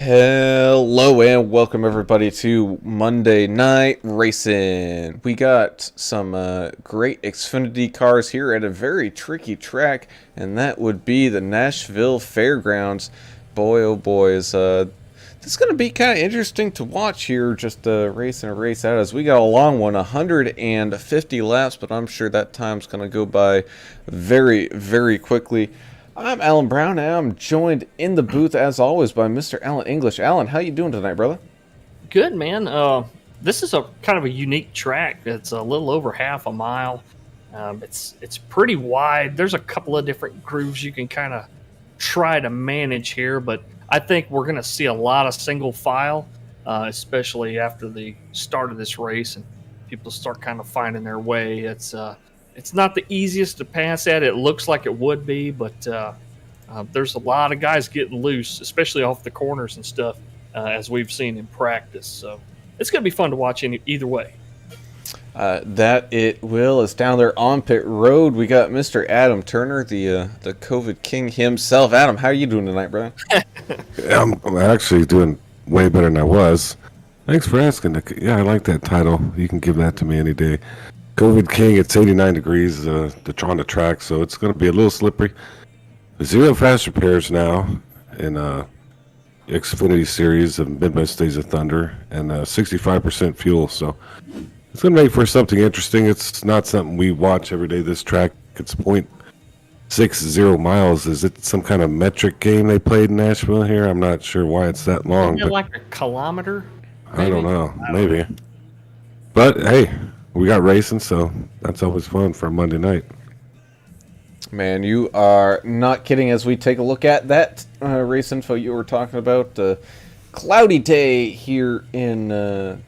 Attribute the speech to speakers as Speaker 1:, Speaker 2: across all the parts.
Speaker 1: Hello and welcome everybody to Monday Night Racing. We got some great Xfinity cars here at a very tricky track, and that would be the Nashville Fairgrounds. Boy, oh boy, is this is going to be kind of interesting to watch here, just race in a race out, as we got a long one, 150 laps, but I'm sure that time's going to go by very, very quickly. I'm Alan Brown, and I'm joined in the booth, as always, by Mr. Alan English. Alan, how you doing tonight, brother?
Speaker 2: Good, man. This is a kind of a unique track. It's a little over half a mile. It's pretty wide. There's a couple of different grooves you can kind of try to manage here, but I think we're going to see a lot of single file, especially after the start of this race, and people start kind of finding their way. It's not the easiest to pass at. It looks like it would be, but there's a lot of guys getting loose, especially off the corners and stuff, as we've seen in practice. So it's going to be fun to watch either way.
Speaker 1: That it will. It's down there on pit road. We got Mr. Adam Turner, the COVID king himself. Adam, how are you doing tonight, brother?
Speaker 3: I'm actually doing way better than I was. Thanks for asking. Yeah, I like that title. You can give that to me any day. COVID King, it's 89 degrees on the track, so it's going to be a little slippery. Zero fast repairs now in Xfinity series of Midwest Days of Thunder, and 65% fuel, so it's going to make for something interesting. It's not something we watch every day, this track. It's 0.60 miles. Is it some kind of metric game they played in Nashville here? I'm not sure why it's that long.
Speaker 2: Isn't it like a kilometer?
Speaker 3: Maybe? I don't know. Maybe. But, hey, we got racing, so that's always fun for a Monday night.
Speaker 1: Man, you are not kidding. As we take a look at that race info you were talking about, cloudy day here in the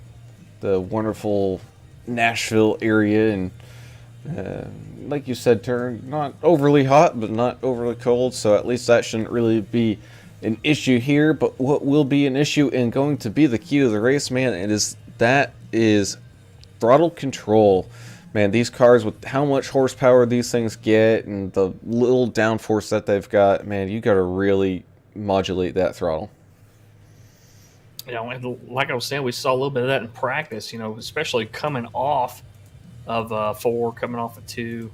Speaker 1: wonderful Nashville area, and like you said, Turner, not overly hot, but not overly cold, so at least that shouldn't really be an issue here. But what will be an issue and going to be the key to the race, man, is throttle control. Man, these cars, with how much horsepower these things get and the little downforce that they've got, man, you got to really modulate that throttle.
Speaker 2: And like I was saying, we saw a little bit of that in practice, especially coming off of 4, coming off of 2.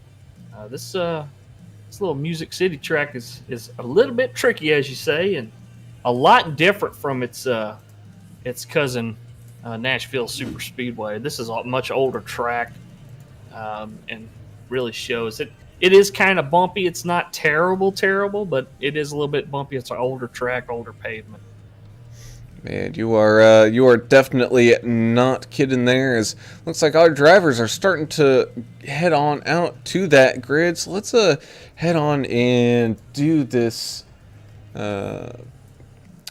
Speaker 2: This little Music City track is a little bit tricky, as you say, and a lot different from its cousin, Nashville Super Speedway. This is a much older track, and really shows it. It is kind of bumpy. It's not terrible, but it is a little bit bumpy. It's an older track, older pavement.
Speaker 1: Man, you are definitely not kidding there. As looks like our drivers are starting to head on out to that grid. So let's head on and do this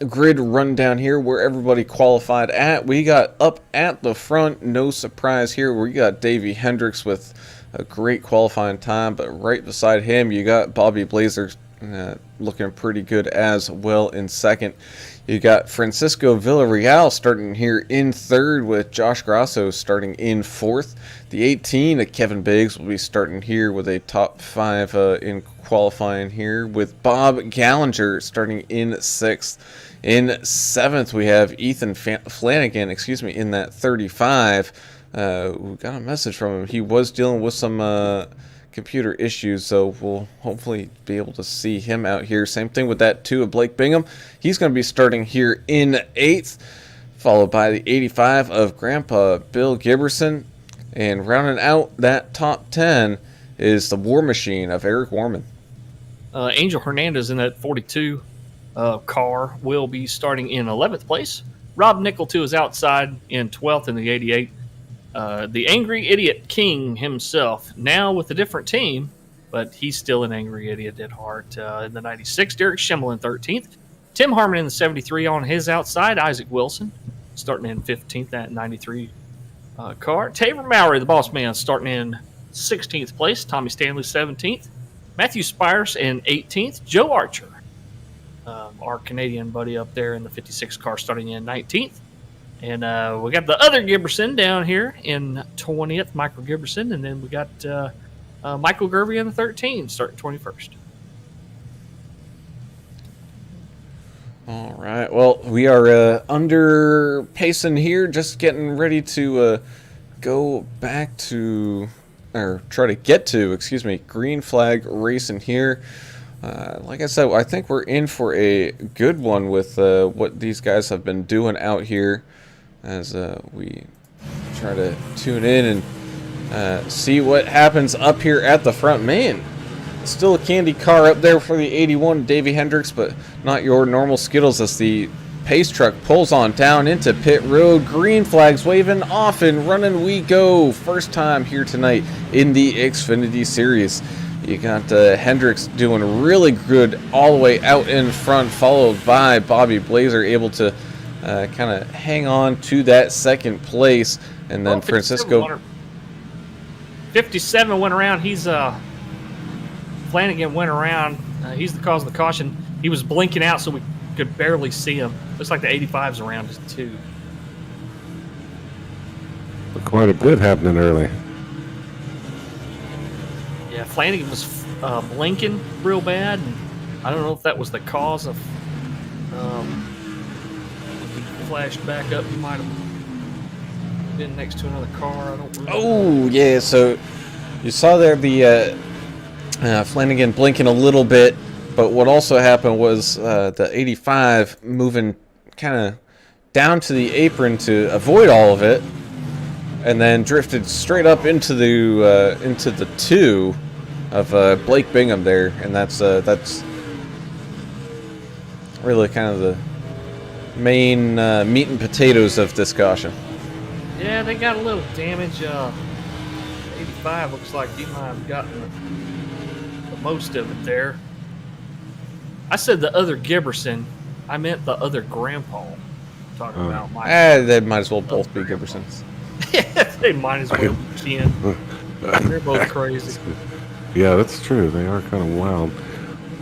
Speaker 1: grid rundown here where everybody qualified at. We got up at the front, no surprise here. We got Davey Hendricks with a great qualifying time, but right beside him you got Bobby Blazer looking pretty good as well in second. You got Francisco Villarreal starting here in third, with Josh Grasso starting in fourth. The 18 of Kevin Biggs will be starting here with a top 5 in qualifying here, with Bob Gallinger starting in sixth. In 7th, we have Ethan Flanagan, in that 35. We got a message from him. He was dealing with some computer issues, so we'll hopefully be able to see him out here. Same thing with that 2 of Blake Bingham. He's going to be starting here in 8th, followed by the 85 of Grandpa Bill Giberson. And rounding out that top 10 is the War Machine of Eric Warman.
Speaker 2: Angel Hernandez in that 42 car will be starting in 11th place. Rob Nickel, is outside in 12th in the 88. The Angry Idiot King himself, now with a different team, but he's still an Angry Idiot at heart. In the 96, Derek Schimmel in 13th. Tim Harmon in the 73 on his outside. Isaac Wilson starting in 15th, that 93 car. Taylor Mowry, the boss man, starting in 16th place. Tommy Stanley, 17th. Matthew Spires in 18th. Joe Archer, our Canadian buddy up there in the 56 car, starting in 19th. And we got the other Giberson down here in 20th, Michael Giberson. And then we got Michael Gervey in the 13, starting 21st.
Speaker 1: All right. Well, we are under pacing here, just getting ready to go back to, or try to get to, excuse me, green flag racing here. Like I said, I think we're in for a good one with what these guys have been doing out here as we try to tune in and see what happens up here at the front. Man, still a candy car up there for the 81 Davey Hendricks, but not your normal Skittles as the pace truck pulls on down into pit road. Green flags waving, off and running we go. First time here tonight in the Xfinity Series. You got Hendricks doing really good all the way out in front, followed by Bobby Blazer, able to kind of hang on to that second place. And then Francisco.
Speaker 2: 57 went around. He's Flanagan went around. He's the cause of the caution. He was blinking out so we could barely see him. Looks like the 85's around us too.
Speaker 3: Quite a bit happening early.
Speaker 2: Yeah, Flanagan was blinking real bad. And I don't know if that was the cause of. He flashed back up. He might have been next to another car. I don't remember.
Speaker 1: Oh yeah, so you saw there the Flanagan blinking a little bit, but what also happened was the 85 moving kind of down to the apron to avoid all of it, and then drifted straight up into the 2 of Blake Bingham there, and that's really kind of the main meat and potatoes of this caution.
Speaker 2: Yeah, they got a little damage. 85 looks like he might have gotten the most of it there. I said the other Giberson. I meant the other grandpa. Talking about my.
Speaker 1: They might as well both be Gibersons.
Speaker 2: They might as well be Ken. They're both crazy.
Speaker 3: Yeah, that's true. They are kind of wild.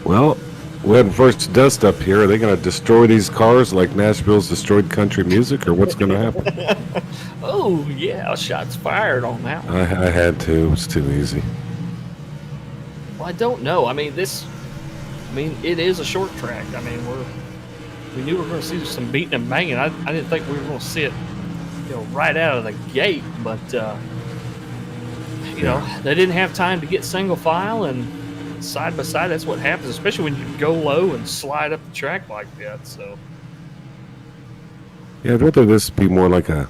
Speaker 3: Well, we're heading first to dust up here. Are they going to destroy these cars like Nashville's destroyed country music, or what's going to happen?
Speaker 2: Oh, yeah, shots fired on that one.
Speaker 3: I had to. It was too easy.
Speaker 2: Well, I don't know. I mean, it is a short track. I mean, we knew we were going to see some beating and banging. I didn't think we were going to see it, right out of the gate. But they didn't have time to get single file and side by side. That's what happens, especially when you go low and slide up the track like that. So.
Speaker 3: Yeah, I'd rather this be more like a,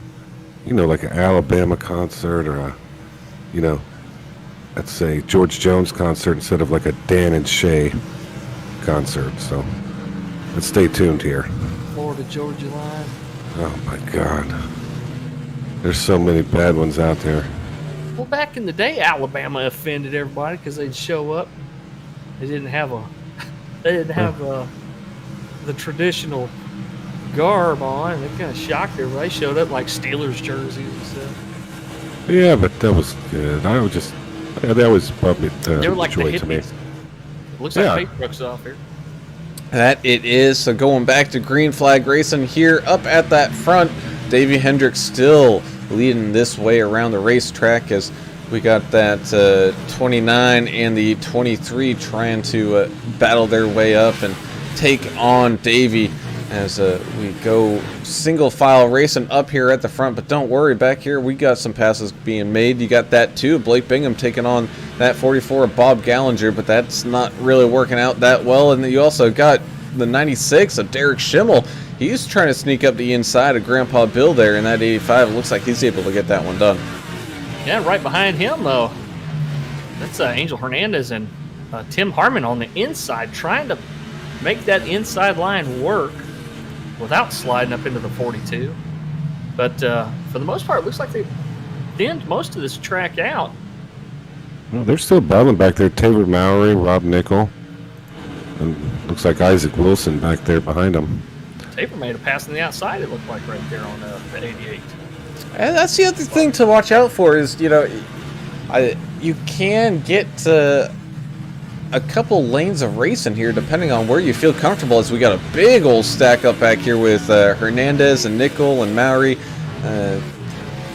Speaker 3: like an Alabama concert or let's say George Jones concert instead of like a Dan and Shay concert. So let's stay tuned here.
Speaker 2: Florida Georgia line.
Speaker 3: Oh my God, there's so many bad ones out there.
Speaker 2: Well, back in the day, Alabama offended everybody because they'd show up. They didn't have the traditional garb on. They kind of shocked everybody. They showed up like Steelers jerseys and stuff.
Speaker 3: Yeah, but that was good. They always brought me
Speaker 2: they were like
Speaker 3: joy
Speaker 2: the
Speaker 3: to me.
Speaker 2: hippies. Looks like paint trucks off here.
Speaker 1: That it is. So going back to green flag racing here up at that front, Davey Hendricks still leading this way around the racetrack as we got that 29 and the 23 trying to battle their way up and take on Davey as we go single file racing up here at the front. But don't worry, back here we got some passes being made. You got that too, Blake Bingham taking on that 44 of Bob Gallinger, but that's not really working out that well. And then you also got the 96 of Derek Schimmel. He's trying to sneak up the inside of Grandpa Bill there in that 85. It looks like he's able to get that one done.
Speaker 2: Yeah, right behind him, though, that's Angel Hernandez and Tim Harmon on the inside, trying to make that inside line work without sliding up into the 42. But for the most part, it looks like they thinned most of this track out.
Speaker 3: Well, they're still battling back there. Taylor Mowry, Rob Nickel, and looks like Isaac Wilson back there behind them.
Speaker 2: Tabor made a pass on the outside, it looked like, right there on the 88.
Speaker 1: And that's the other thing to watch out for is, you can get a couple lanes of racing here depending on where you feel comfortable, as we got a big old stack up back here with Hernandez and Nickel and Mowry.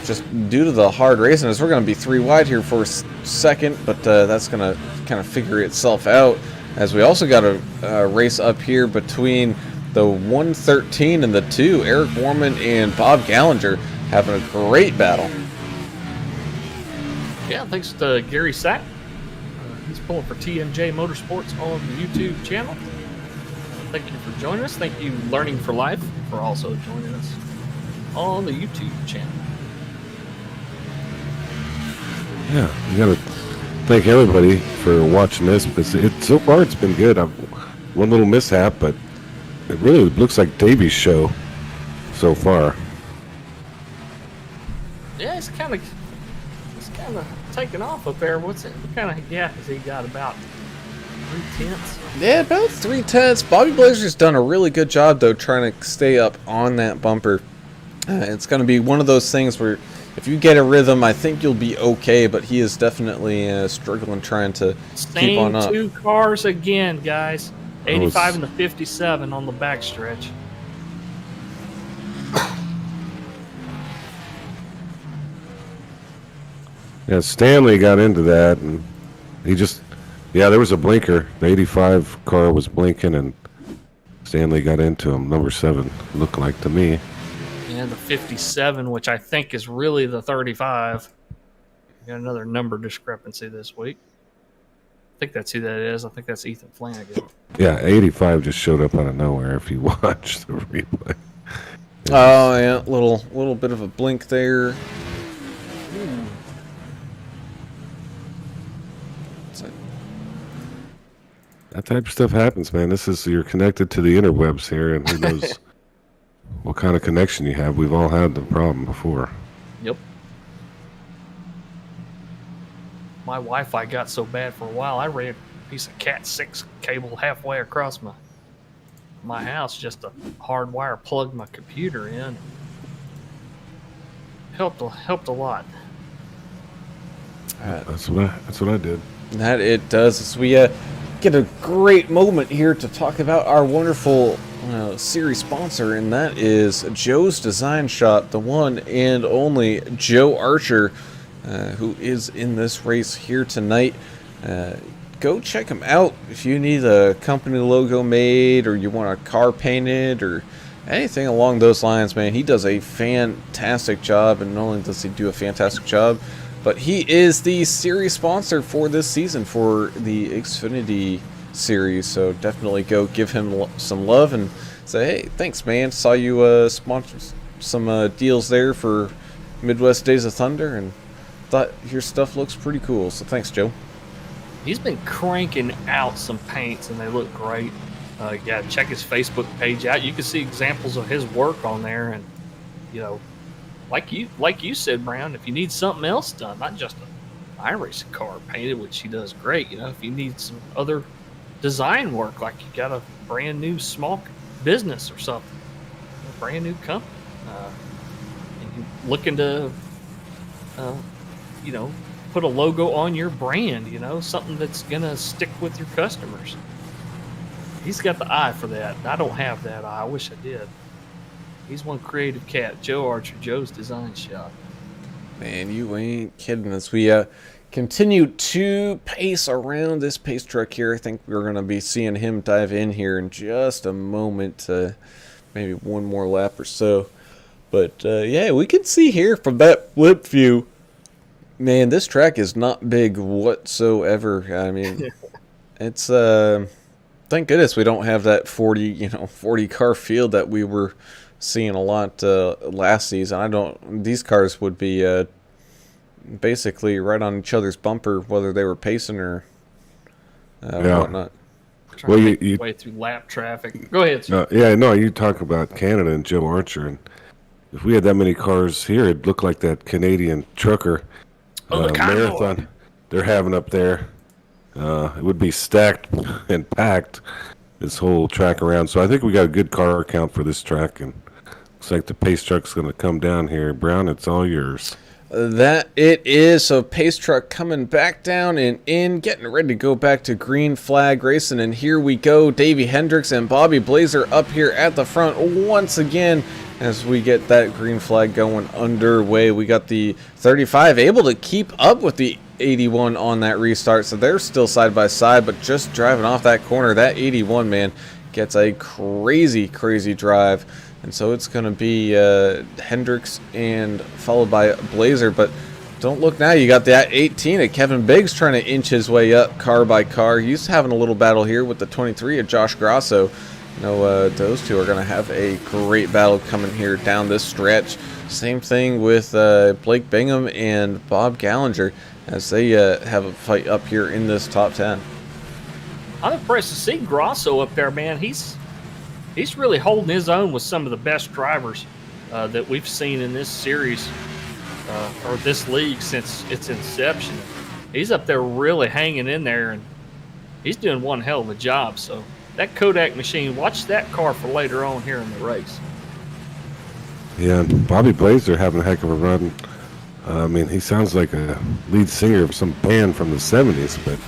Speaker 1: Just due to the hard racing, as we're going to be 3 wide here for a second, but that's going to kind of figure itself out, as we also got a race up here between the 113 and the 2. Eric Warman and Bob Gallinger having a great battle.
Speaker 2: Yeah, thanks to Gary Sack. He's pulling for TMJ Motorsports on the YouTube channel. Thank you for joining us. Thank you, Learning for Life, for also joining us on the YouTube channel.
Speaker 3: Yeah, you got to thank everybody for watching this because so far it's been good. One little mishap, but it really looks like Davy's show so far.
Speaker 2: Yeah, it's kind of taking off up there. What kind of gap has he got? About 3/10?
Speaker 1: Yeah, about 3/10. Bobby Blazer's done a really good job, though, trying to stay up on that bumper. It's going to be one of those things where if you get a rhythm, I think you'll be okay, but he is definitely struggling trying to keep on up.
Speaker 2: Same 2 cars again, guys. 85 and the 57 on the backstretch.
Speaker 3: Yeah, Stanley got into that, and there was a blinker. The 85 car was blinking, and Stanley got into him. Number 7 looked like to me.
Speaker 2: And the 57, which I think is really the 35. Got another number discrepancy this week. I think that's who that is. I think that's Ethan Flanagan.
Speaker 3: Yeah, 85 just showed up out of nowhere if you watch the replay.
Speaker 1: Oh, yeah, little bit of a blink there.
Speaker 3: That type of stuff happens, man. You're connected to the interwebs here, and who knows what kind of connection you have. We've all had the problem before.
Speaker 2: Yep. My Wi-Fi got so bad for a while, I ran a piece of Cat 6 cable halfway across my house just to hardwire plug my computer in. Helped a lot.
Speaker 3: That's what I did.
Speaker 1: That it does. As we get a great moment here to talk about our wonderful series sponsor, and that is Joe's Design Shop, the one and only Joe Archer, who is in this race here tonight. Go check him out if you need a company logo made, or you want a car painted, or anything along those lines, man. He does a fantastic job, and not only does he do a fantastic job, but he is the series sponsor for this season for the Xfinity series. So definitely go give him some love and say, hey, thanks, man. Saw you sponsor some deals there for Midwest Days of Thunder, and thought your stuff looks pretty cool. So thanks, Joe.
Speaker 2: He's been cranking out some paints, and they look great. Yeah, check his Facebook page out. You can see examples of his work on there, and like you said, Brown, if you need something else done, not just an iRacing car painted, which he does great, if you need some other design work, like you got a brand new small business or something, a brand new company, and you're looking to, put a logo on your brand, something that's going to stick with your customers. He's got the eye for that. I don't have that eye. I wish I did. He's one creative cat. Joe Archer, Joe's Design Shop.
Speaker 1: Man, you ain't kidding us. We continue to pace around this pace truck here. I think we're going to be seeing him dive in here in just a moment. Maybe one more lap or so. But, yeah, we can see here from that flip view, man, this track is not big whatsoever. I mean, it's, thank goodness we don't have that 40 car field that we were seeing a lot last season. These cars would be basically right on each other's bumper, whether they were pacing or whatnot.
Speaker 2: Well, you way through lap traffic. Go ahead, sir.
Speaker 3: You talk about Canada and Joe Archer, and if we had that many cars here, it'd look like that Canadian trucker marathon they're having up there. It would be stacked and packed this whole track around. So I think we got a good car count for this track, and looks like the pace truck's going to come down here. Brown, it's all yours.
Speaker 1: That it is. So pace truck coming back down and in, getting ready to go back to green flag racing. And here we go. Davey Hendricks and Bobby Blazer up here at the front once again as we get that green flag going underway. We got the 35 able to keep up with the 81 on that restart, so they're still side by side, but just driving off that corner. That 81, man, gets a crazy, crazy drive. And so it's going to be Hendricks and followed by Blazer. But don't look now. You got that 18 of Kevin Biggs trying to inch his way up car by car. He's having a little battle here with the 23 of Josh Grosso. You know, those two are going to have a great battle coming here down this stretch. Same thing with Blake Bingham and Bob Gallinger as they have a fight up here in this top 10.
Speaker 2: I'm impressed to see Grosso up there, man. He's really holding his own with some of the best drivers that we've seen in this series or this league since its inception. He's up there really hanging in there, and he's doing one hell of a job. So that Kodak machine, watch that car for later on here in the race.
Speaker 3: Yeah, Bobby Blazer having a heck of a run. I mean, he sounds like a lead singer of some band from the 70s, but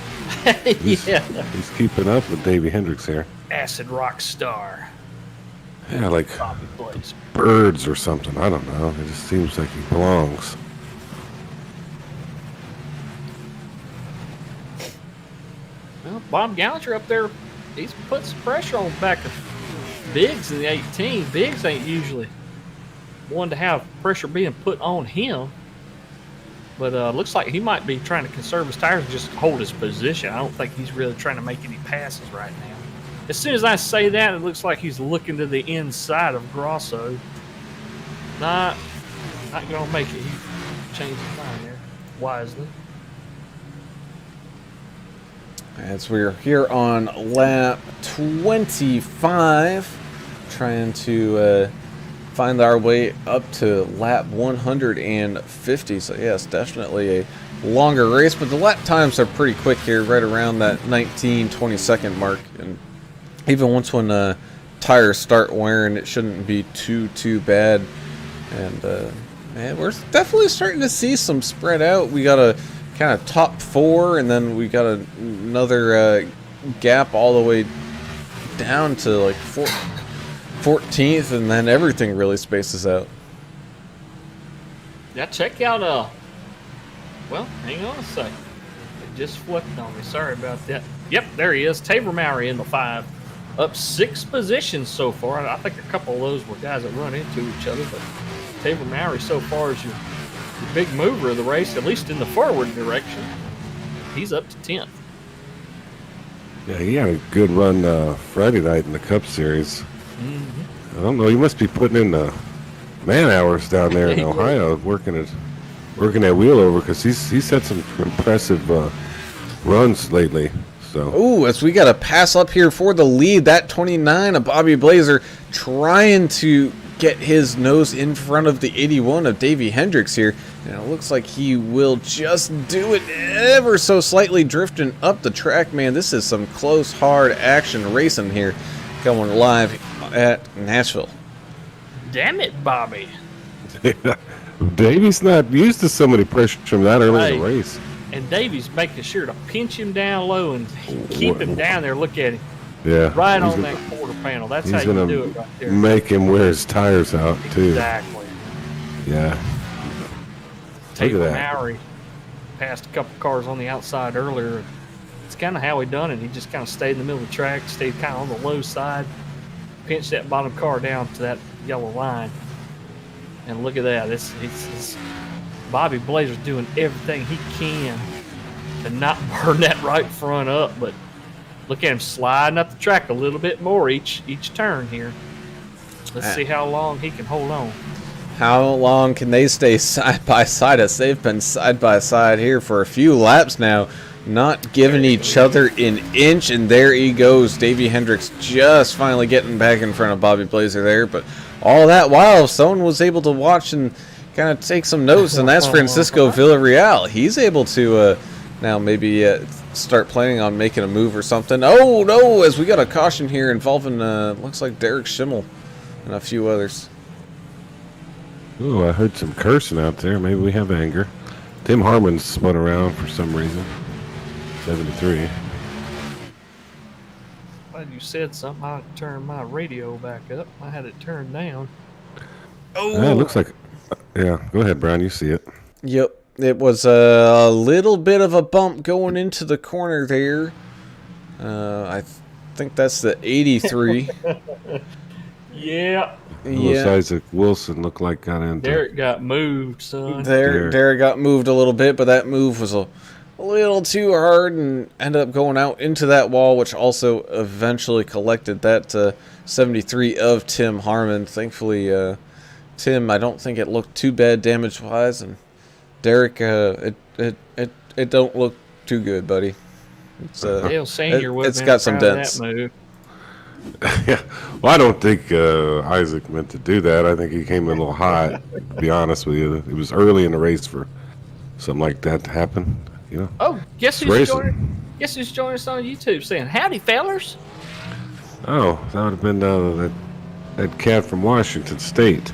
Speaker 3: he's keeping up with Davey Hendricks here.
Speaker 2: Acid rock star.
Speaker 3: Yeah, like
Speaker 2: Bobby Blazer.
Speaker 3: Birds or something. I don't know. It just seems like he belongs.
Speaker 2: Well, Bob Gallinger up there, he's put some pressure on the back of Biggs in the 18. Biggs ain't usually one to have pressure being put on him. But looks like he might be trying to conserve his tires and just hold his position. I don't think he's really trying to make any passes right now. As soon as I say that, it looks like he's looking to the inside of Grosso. Not going to make it. He changed his mind there wisely.
Speaker 1: As we're here on lap 25, trying to find our way up to lap 150. So yes, definitely a longer race, but the lap times are pretty quick here, right around that 19-20 second mark. And even once when tires start wearing, it shouldn't be too bad. And man, we're definitely starting to see some spread out. We got a kind of top 4, and then we got another gap all the way down to like 14th, and then everything really spaces out.
Speaker 2: Yeah, check out, well, hang on a second. It just flipped on me. Sorry about that. Yep, there he is. Tabor Mowry in the 5. Up 6 positions so far. I think a couple of those were guys that run into each other, but Tabor Mowry so far is your big mover of the race, at least in the forward direction. He's up to 10th.
Speaker 3: Yeah, he had a good run Friday night in the Cup Series.
Speaker 2: Mm-hmm.
Speaker 3: I don't know. He must be putting in the man hours down there in Ohio, working that wheel over, because he's had some impressive runs lately. So.
Speaker 1: Ooh, as we got a pass up here for the lead, that 29 of Bobby Blazer trying to get his nose in front of the 81 of Davey Hendricks here. And it looks like he will just do it ever so slightly, drifting up the track. Man, this is some close, hard action racing here going live at Nashville.
Speaker 2: Damn it, Bobby.
Speaker 3: Davey's not used to so many pressure from that early in the race.
Speaker 2: And Davey's making sure to pinch him down low and keep him down there. Look at him.
Speaker 3: Yeah.
Speaker 2: Right on that quarter panel. That's how you do it right there.
Speaker 3: Make him wear his tires out, too.
Speaker 2: Exactly.
Speaker 3: Yeah.
Speaker 2: Tabor Mowry passed a couple cars on the outside earlier. It's kind of how he done it. He just kind of stayed in the middle of the track, stayed kind of on the low side, pinched that bottom car down to that yellow line. And look at that. It's Bobby Blazer's doing everything he can to not burn that right front up, but look at him sliding up the track a little bit more each turn here. Let's see how long he can hold on.
Speaker 1: How long can they stay side by side, as they've been side by side here for a few laps now, not giving each other an inch, and there he goes. Davey Hendricks just finally getting back in front of Bobby Blazer there, but all that while someone was able to watch and kind of take some notes, and that's Francisco Villarreal. He's able to now maybe start planning on making a move or something. Oh no, as we got a caution here involving looks like Derek Schimmel and a few others.
Speaker 3: Ooh, I heard some cursing out there. Maybe we have anger. Tim Harmon spun around for some reason. 73.
Speaker 2: Glad you said something. I turned my radio back up. I had it turned down.
Speaker 1: Oh,
Speaker 3: it looks like. Yeah, go ahead, Brian. You see it.
Speaker 1: Yep. It was a little bit of a bump going into the corner there. I think that's the 83.
Speaker 2: Yeah.
Speaker 3: Looks Isaac Wilson looked like got into.
Speaker 2: Derek got moved, son.
Speaker 1: Derek got moved a little bit, but that move was a little too hard and ended up going out into that wall, which also eventually collected that 73 of Tim Harmon. Thankfully, Tim, I don't think it looked too bad damage-wise, and Derek, it don't look too good, buddy. It's
Speaker 2: Dale Senior would have
Speaker 1: it's
Speaker 2: been
Speaker 1: got some
Speaker 2: proud of
Speaker 1: dents.
Speaker 2: that move.
Speaker 3: Yeah. Well, I don't think Isaac meant to do that. I think he came in a little hot, to be honest with you. It was early in the race for something like that to happen, you know.
Speaker 2: Oh, guess
Speaker 3: It's
Speaker 2: who's
Speaker 3: racing.
Speaker 2: joining us on YouTube saying, "Howdy, fellers."
Speaker 3: Oh, that would have been that cat from Washington State.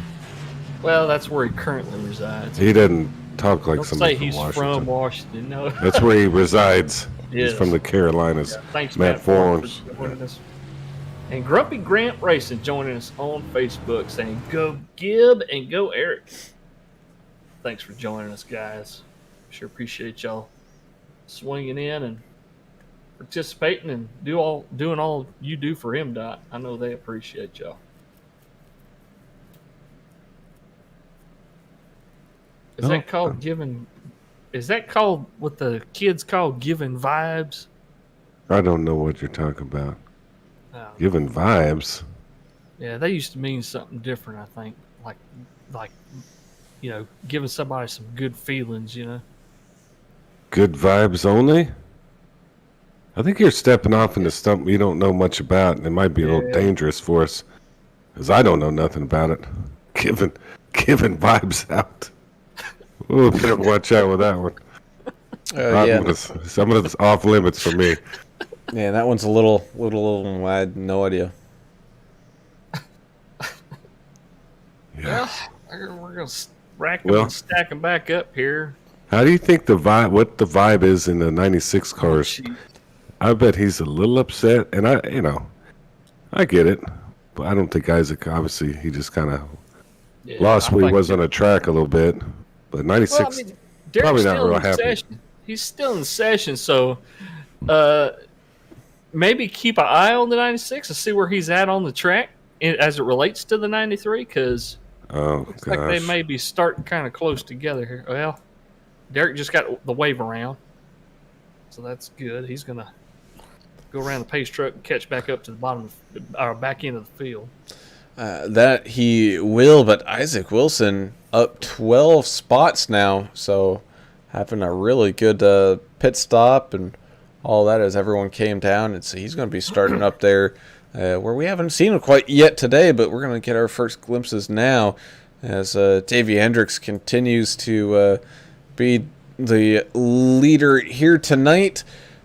Speaker 2: Well, that's where he currently resides.
Speaker 3: He doesn't talk like
Speaker 2: Don't
Speaker 3: somebody
Speaker 2: say he's
Speaker 3: from Washington.
Speaker 2: from Washington. No.
Speaker 3: That's where he resides.
Speaker 2: Yes.
Speaker 3: He's from the Carolinas.
Speaker 2: Thanks,
Speaker 3: Matt Forms.
Speaker 2: for joining us. And Grumpy Grant Racing joining us on Facebook saying, "Go Gib and go Eric." Thanks for joining us, guys. Sure appreciate y'all swinging in and participating and doing all you do for MDOT. I know they appreciate y'all. Is that called giving? Is that called what the kids call giving vibes?
Speaker 3: I don't know what you're talking about.
Speaker 2: Oh.
Speaker 3: Giving vibes.
Speaker 2: Yeah, they used to mean something different. I think, like, giving somebody some good feelings.
Speaker 3: Good vibes only? I think you're stepping off into something you don't know much about, and it might be a little dangerous for us, because I don't know nothing about it. Giving vibes out. Ooh, better watch out with that one. Some of it's off limits for me.
Speaker 1: Yeah, that one's a little. I had no idea.
Speaker 3: Yeah.
Speaker 2: Well, we're gonna rack them and stack them back up here.
Speaker 3: How do you think what the vibe is in the 96 cars? I bet he's a little upset, and I get it, but I don't think Isaac, obviously, he just kind of lost where he was on the track a little bit. But 96, probably not real happy.
Speaker 2: Session. He's still in session, so maybe keep an eye on the 96 and see where he's at on the track as it relates to the 93, because looks like they may be starting kind of close together here. Well, Derek just got the wave around, so that's good. He's going to go around the pace truck and catch back up to the bottom or back end of the field.
Speaker 1: That he will, but Isaac Wilson up 12 spots now, so having a really good pit stop and all that as everyone came down. And so he's going to be starting up there where we haven't seen him quite yet today, but we're going to get our first glimpses now as Davey Hendricks continues to be the leader here tonight.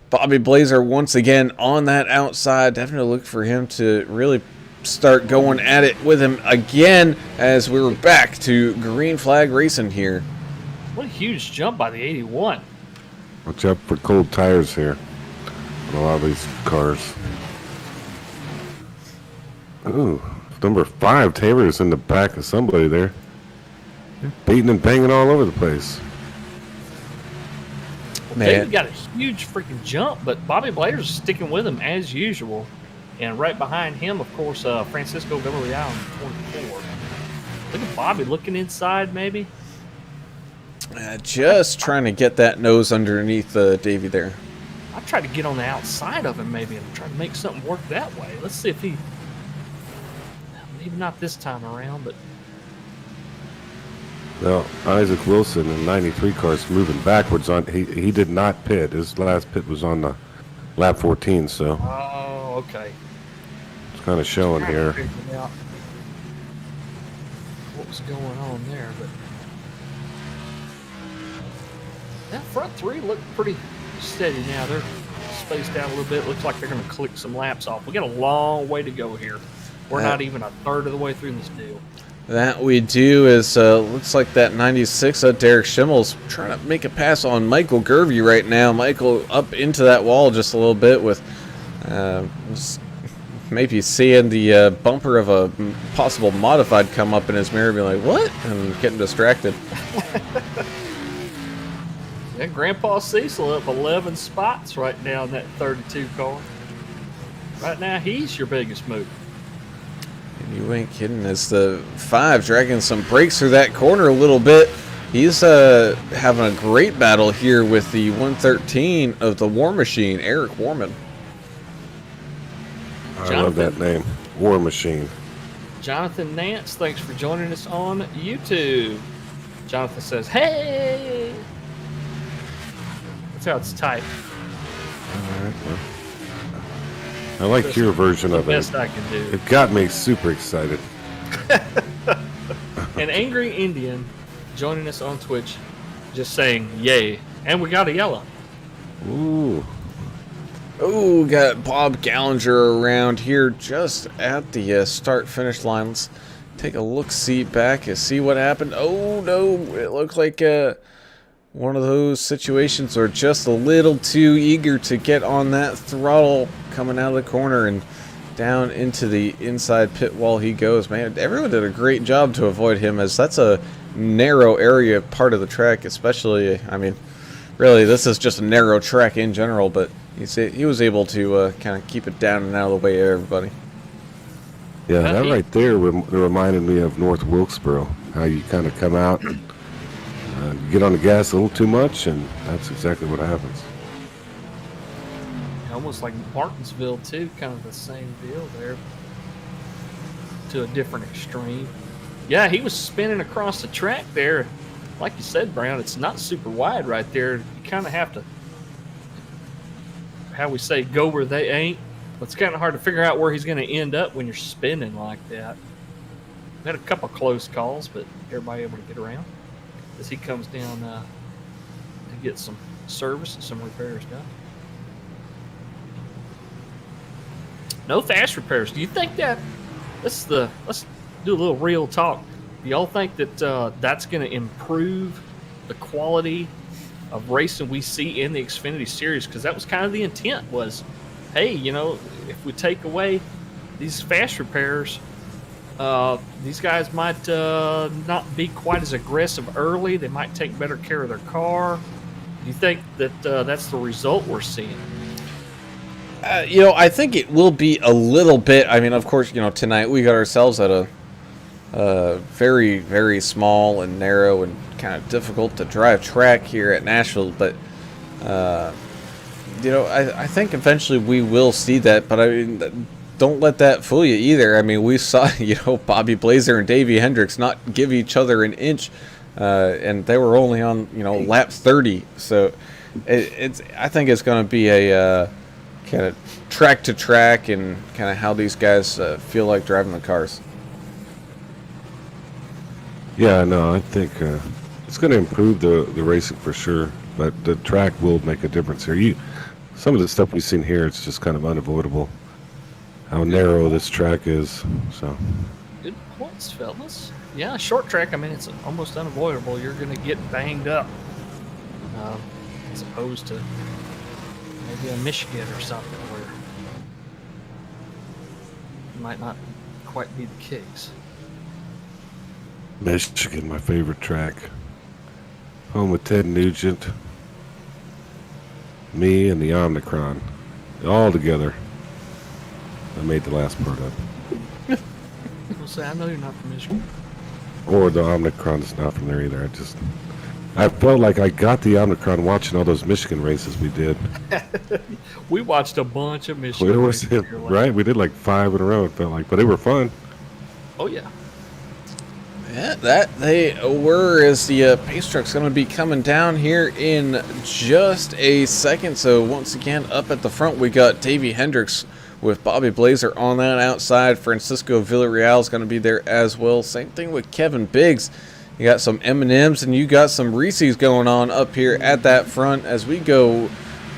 Speaker 1: Bobby Blazer once again on that outside. Definitely look for him to really start going at it with him again as we're back to green flag racing here.
Speaker 2: What a huge jump by the 81.
Speaker 3: Watch out for cold tires here on a lot of these cars. Ooh, number 5, Taylor's in the back of somebody there. Beating and banging all over the place.
Speaker 2: David got a huge freaking jump, but Bobby Blazer's sticking with him as usual. And right behind him, of course, Francisco Villarreal on 24. Look at Bobby looking inside, maybe.
Speaker 1: Just trying to get that nose underneath Davey there.
Speaker 2: I tried to get on the outside of him, maybe, and try to make something work that way. Let's see if he... Maybe not this time around, but...
Speaker 3: Now, Isaac Wilson in 93 cars moving backwards on. He did not pit. His last pit was on the lap 14, so...
Speaker 2: Oh, okay.
Speaker 3: It's kind of showing here.
Speaker 2: What was going on there, but that front 3 look pretty steady now. They're spaced out a little bit. Looks like they're going to click some laps off. We got a long way to go here. We're not even a third of the way through this deal.
Speaker 1: That we do is looks like that 96 Derek Schimmel's trying to make a pass on Michael Gervey right now. Michael up into that wall just a little bit with maybe seeing the bumper of a possible modified come up in his mirror and be like, what? And getting distracted.
Speaker 2: Yeah, Grandpa Cecil up 11 spots right now in that 32 car. Right now, he's your biggest move.
Speaker 1: And you ain't kidding. As the 5 dragging some brakes through that corner a little bit. He's having a great battle here with the 113 of the War Machine, Eric Warman.
Speaker 3: I love that name, War Machine.
Speaker 2: Jonathan Nance, thanks for joining us on YouTube. Jonathan says, "Hey!" That's how it's typed.
Speaker 3: All right, well, I like your version of it.
Speaker 2: Best I can do.
Speaker 3: It got me super excited.
Speaker 2: An Angry Indian joining us on Twitch, just saying yay, and we got a yellow.
Speaker 3: Ooh.
Speaker 1: Oh, got Bob Gallinger around here just at the start-finish line. Let's take a look-see back and see what happened. Oh, no, it looked like one of those situations where just a little too eager to get on that throttle coming out of the corner and down into the inside pit wall he goes. Man, everyone did a great job to avoid him, as that's a narrow area part of the track, especially, I mean, really, this is just a narrow track in general, but he was able to kind of keep it down and out of the way of everybody.
Speaker 3: Yeah, that right there reminded me of North Wilkesboro, how you kind of come out, you get on the gas a little too much, and that's exactly what happens.
Speaker 2: Almost like Martinsville, too, kind of the same deal there, to a different extreme. Yeah, he was spinning across the track there. Like you said, Brown, it's not super wide right there. You kind of have to, how we say, go where they ain't. But it's kind of hard to figure out where he's going to end up when you're spinning like that. We had a couple close calls, but everybody able to get around as he comes down to get some service and some repairs done. No fast repairs. Do you think that let's do a little real talk? Do y'all think that that's going to improve the quality of racing we see in the Xfinity Series? Because that was kind of the intent, was, hey, you know, if we take away these fast repairs, these guys might not be quite as aggressive early. They might take better care of their car. Do you think that that's the result we're seeing?
Speaker 1: You know, I think it will be a little bit. I mean, of course, you know, tonight we got ourselves at a very, very small and narrow and kind of difficult to drive track here at Nashville. But, you know, I think eventually we will see that. But, I mean, don't let that fool you either. I mean, we saw, you know, Bobby Blazer and Davey Hendricks not give each other an inch. And they were only on, you know, lap 30. So I think it's going to be a kind of track to track and kind of how these guys feel like driving the cars.
Speaker 3: Yeah, no, I think it's going to improve the racing for sure, but the track will make a difference here. Some of the stuff we've seen here, it's just kind of unavoidable. How narrow this track is. So.
Speaker 2: Good points, fellas. Yeah, short track, I mean, it's almost unavoidable. You're going to get banged up as opposed to maybe a Michigan or something where it might not quite be the case.
Speaker 3: Michigan, my favorite track. Home with Ted Nugent, me, and the Omnicron. All together. I made the last part up.
Speaker 2: I'll say, I know you're not from Michigan.
Speaker 3: Or the Omnicron is not from there either. I felt like I got the Omnicron watching all those Michigan races we did.
Speaker 2: We watched a bunch of Michigan races.
Speaker 3: Right? We did like 5 in a row, it felt like. But they were fun.
Speaker 2: Oh, yeah.
Speaker 1: Yeah, that they were, as the pace truck's going to be coming down here in just a second. So once again, up at the front, we got Davey Hendricks with Bobby Blazer on that outside. Francisco Villarreal is going to be there as well. Same thing with Kevin Biggs. You got some M&Ms and you got some Reese's going on up here at that front as we go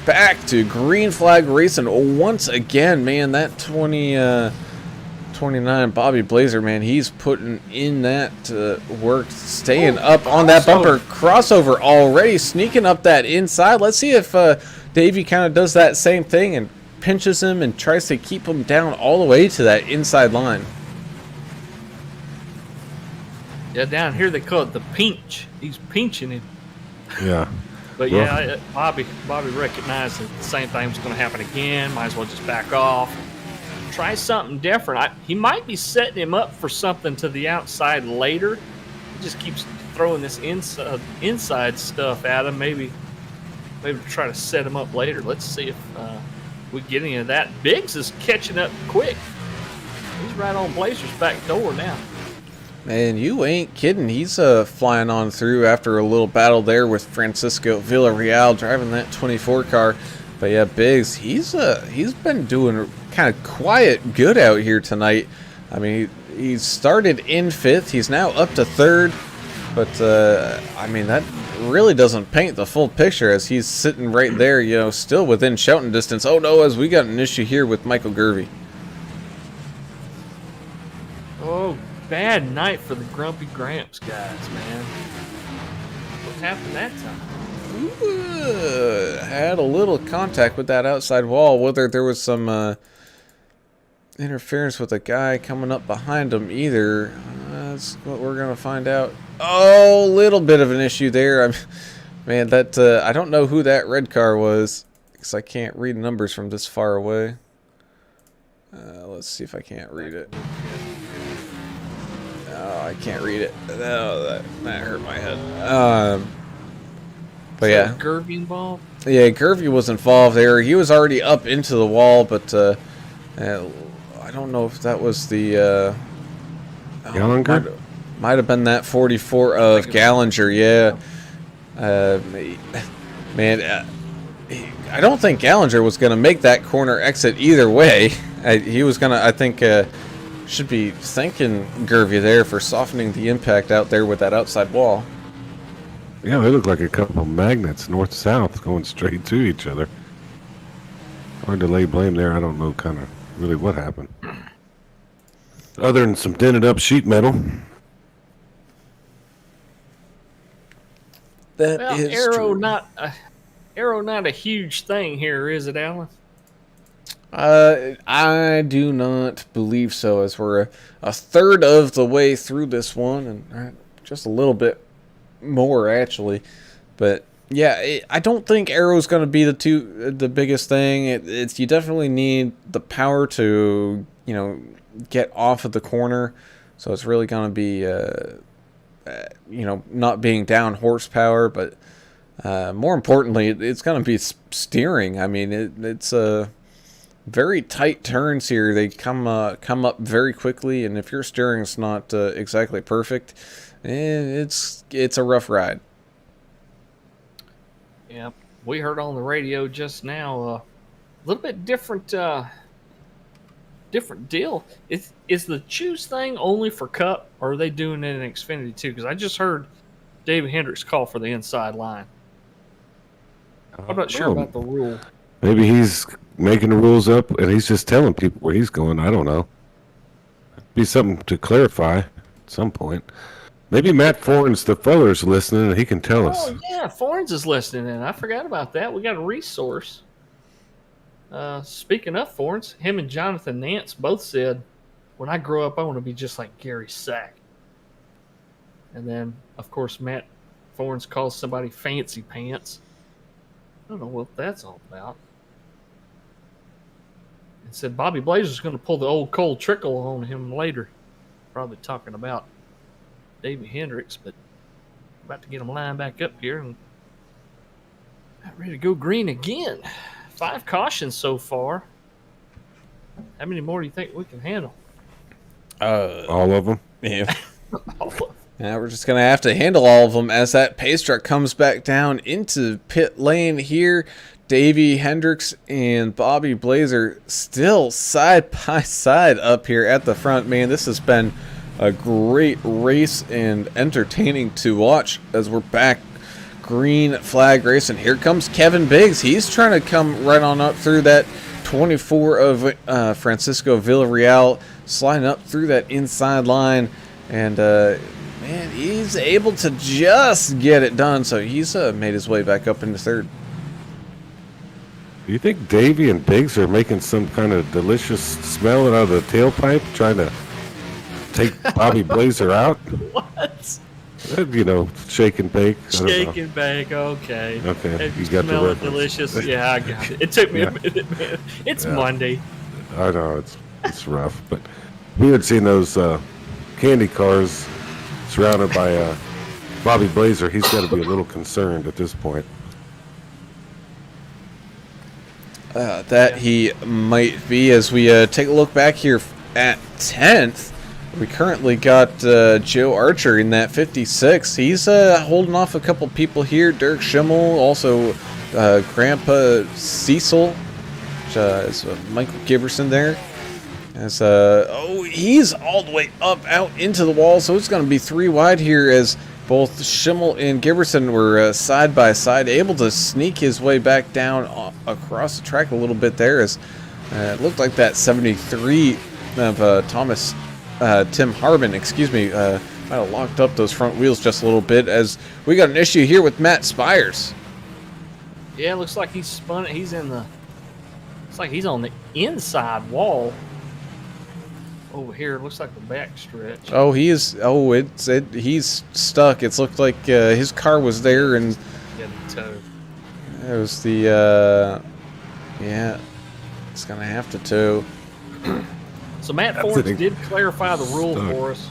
Speaker 1: back to green flag racing once again. Man, that 29 Bobby Blazer, man, he's putting in that work, staying up on that bumper. Crossover already, sneaking up that inside. Let's see if Davey kind of does that same thing and pinches him and tries to keep him down all the way to that inside line.
Speaker 2: Yeah, down here they call it the pinch. He's pinching him.
Speaker 3: Yeah.
Speaker 2: But yeah, Bobby recognized that the same thing was going to happen again. Might as well just back off. try something different. He might be setting him up for something to the outside later. He just keeps throwing this inside stuff at him. Maybe try to set him up later. Let's see if we get any of that. Biggs is catching up quick. He's right on Blazer's back door now.
Speaker 1: Man, you ain't kidding. He's flying on through after a little battle there with Francisco Villarreal driving that 24 car. But yeah, Biggs, he's been doing kind of quiet good out here tonight. I mean, he started in 5th. He's now up to 3rd. But, I mean, that really doesn't paint the full picture as he's sitting right there, you know, still within shouting distance. Oh, no, as we got an issue here with Michael Gervey.
Speaker 2: Oh, bad night for the Grumpy Gramps guys, man. What happened that time?
Speaker 1: Had a little contact with that outside wall. Whether there was some interference with a guy coming up behind him either, that's what we're going to find out. Oh, little bit of an issue there. Man, that I don't know who that red car was because I can't read numbers from this far away. Let's see if I can't read it. Oh, I can't read it. No, that hurt my head. But yeah,
Speaker 2: Gervey involved?
Speaker 1: Yeah, Gervey was involved there. He was already up into the wall, but I don't know if that was the
Speaker 3: Gallinger?
Speaker 1: Might have been that 44 of Gallinger, yeah. Man, I don't think Gallinger was going to make that corner exit either way. He was going to, I think, should be thanking Gervey there for softening the impact out there with that outside wall.
Speaker 3: Yeah, they look like a couple of magnets, north-south, going straight to each other. Hard to lay blame there. I don't know kind of really what happened. Other than some dented up sheet metal.
Speaker 1: That
Speaker 2: Well,
Speaker 1: is
Speaker 2: Arrow not a huge thing here, is it, Alan?
Speaker 1: I do not believe so, as we're a third of the way through this one, and just a little bit more actually. But yeah, I don't think Arrow's going to be the biggest thing. It's you definitely need the power to, you know, get off of the corner. So it's really going to be you know, not being down horsepower, but more importantly, it's going to be steering. I mean, it's very tight turns here. They come up very quickly, and if your steering's not exactly perfect, it's a rough ride.
Speaker 2: Yeah, we heard on the radio just now a little bit different deal. Is the choose thing only for Cup, or are they doing it in Xfinity too? Because I just heard David Hendricks call for the inside line. I'm not sure about the rule.
Speaker 3: Maybe he's making the rules up and he's just telling people where he's going. I don't know. Be something to clarify at some point. Maybe Matt Fornes, the feller's listening, and he can tell us.
Speaker 2: Oh, yeah, Fornes is listening in. I forgot about that. We got a resource. Speaking of Fornes, him and Jonathan Nance both said, when I grow up, I want to be just like Gary Sack. And then, of course, Matt Fornes calls somebody fancy pants. I don't know what that's all about. And said Bobby Blazer's going to pull the old cold trickle on him later. Probably talking about Davey Hendricks, but about to get him lined back up here and not ready to go green again. 5 cautions so far. How many more do you think we can handle?
Speaker 3: All of them?
Speaker 1: Yeah. Yeah, we're just going to have to handle all of them as that pace truck comes back down into pit lane here. Davey Hendricks and Bobby Blazer still side by side up here at the front. Man, this has been a great race and entertaining to watch as we're back green flag race. And here comes Kevin Biggs. He's trying to come right on up through that 24 of Francisco Villarreal, sliding up through that inside line. And man, he's able to just get it done. So he's made his way back up into third.
Speaker 3: Do you think Davey and Biggs are making some kind of delicious smell out of the tailpipe, trying to take Bobby Blazer out?
Speaker 2: What?
Speaker 3: You know, shake and bake.
Speaker 2: Shake and bake, okay.
Speaker 3: Okay,
Speaker 2: It
Speaker 3: you got the
Speaker 2: smell
Speaker 3: reference.
Speaker 2: delicious. Yeah, I got it. It took me a minute, man. It's Monday.
Speaker 3: I know, it's It's rough. But we had seen those candy cars surrounded by Bobby Blazer. He's got to be a little concerned at this point.
Speaker 1: That he might be. As we take a look back here at 10th, we currently got Joe Archer in that 56. He's holding off a couple people here. Dirk Schimmel, also Grandpa Cecil, is Michael Giberson there. As he's all the way up out into the wall, so it's going to be 3 wide here as both Schimmel and Giberson were side by side, able to sneak his way back down across the track a little bit there. As it looked like that 73 of Tim Harbin, might have locked up those front wheels just a little bit. As we got an issue here with Matt Spires.
Speaker 2: Yeah, it looks like he's spun it. He's in the. It's like he's on the inside wall. Over here, it looks like the back stretch.
Speaker 1: Oh, he is. Oh, he's stuck. It's looked like his car was there, and
Speaker 2: Yeah, the toe.
Speaker 1: it was the. Yeah, it's gonna have to tow.
Speaker 2: So Matt Forbes did clarify the rule for us.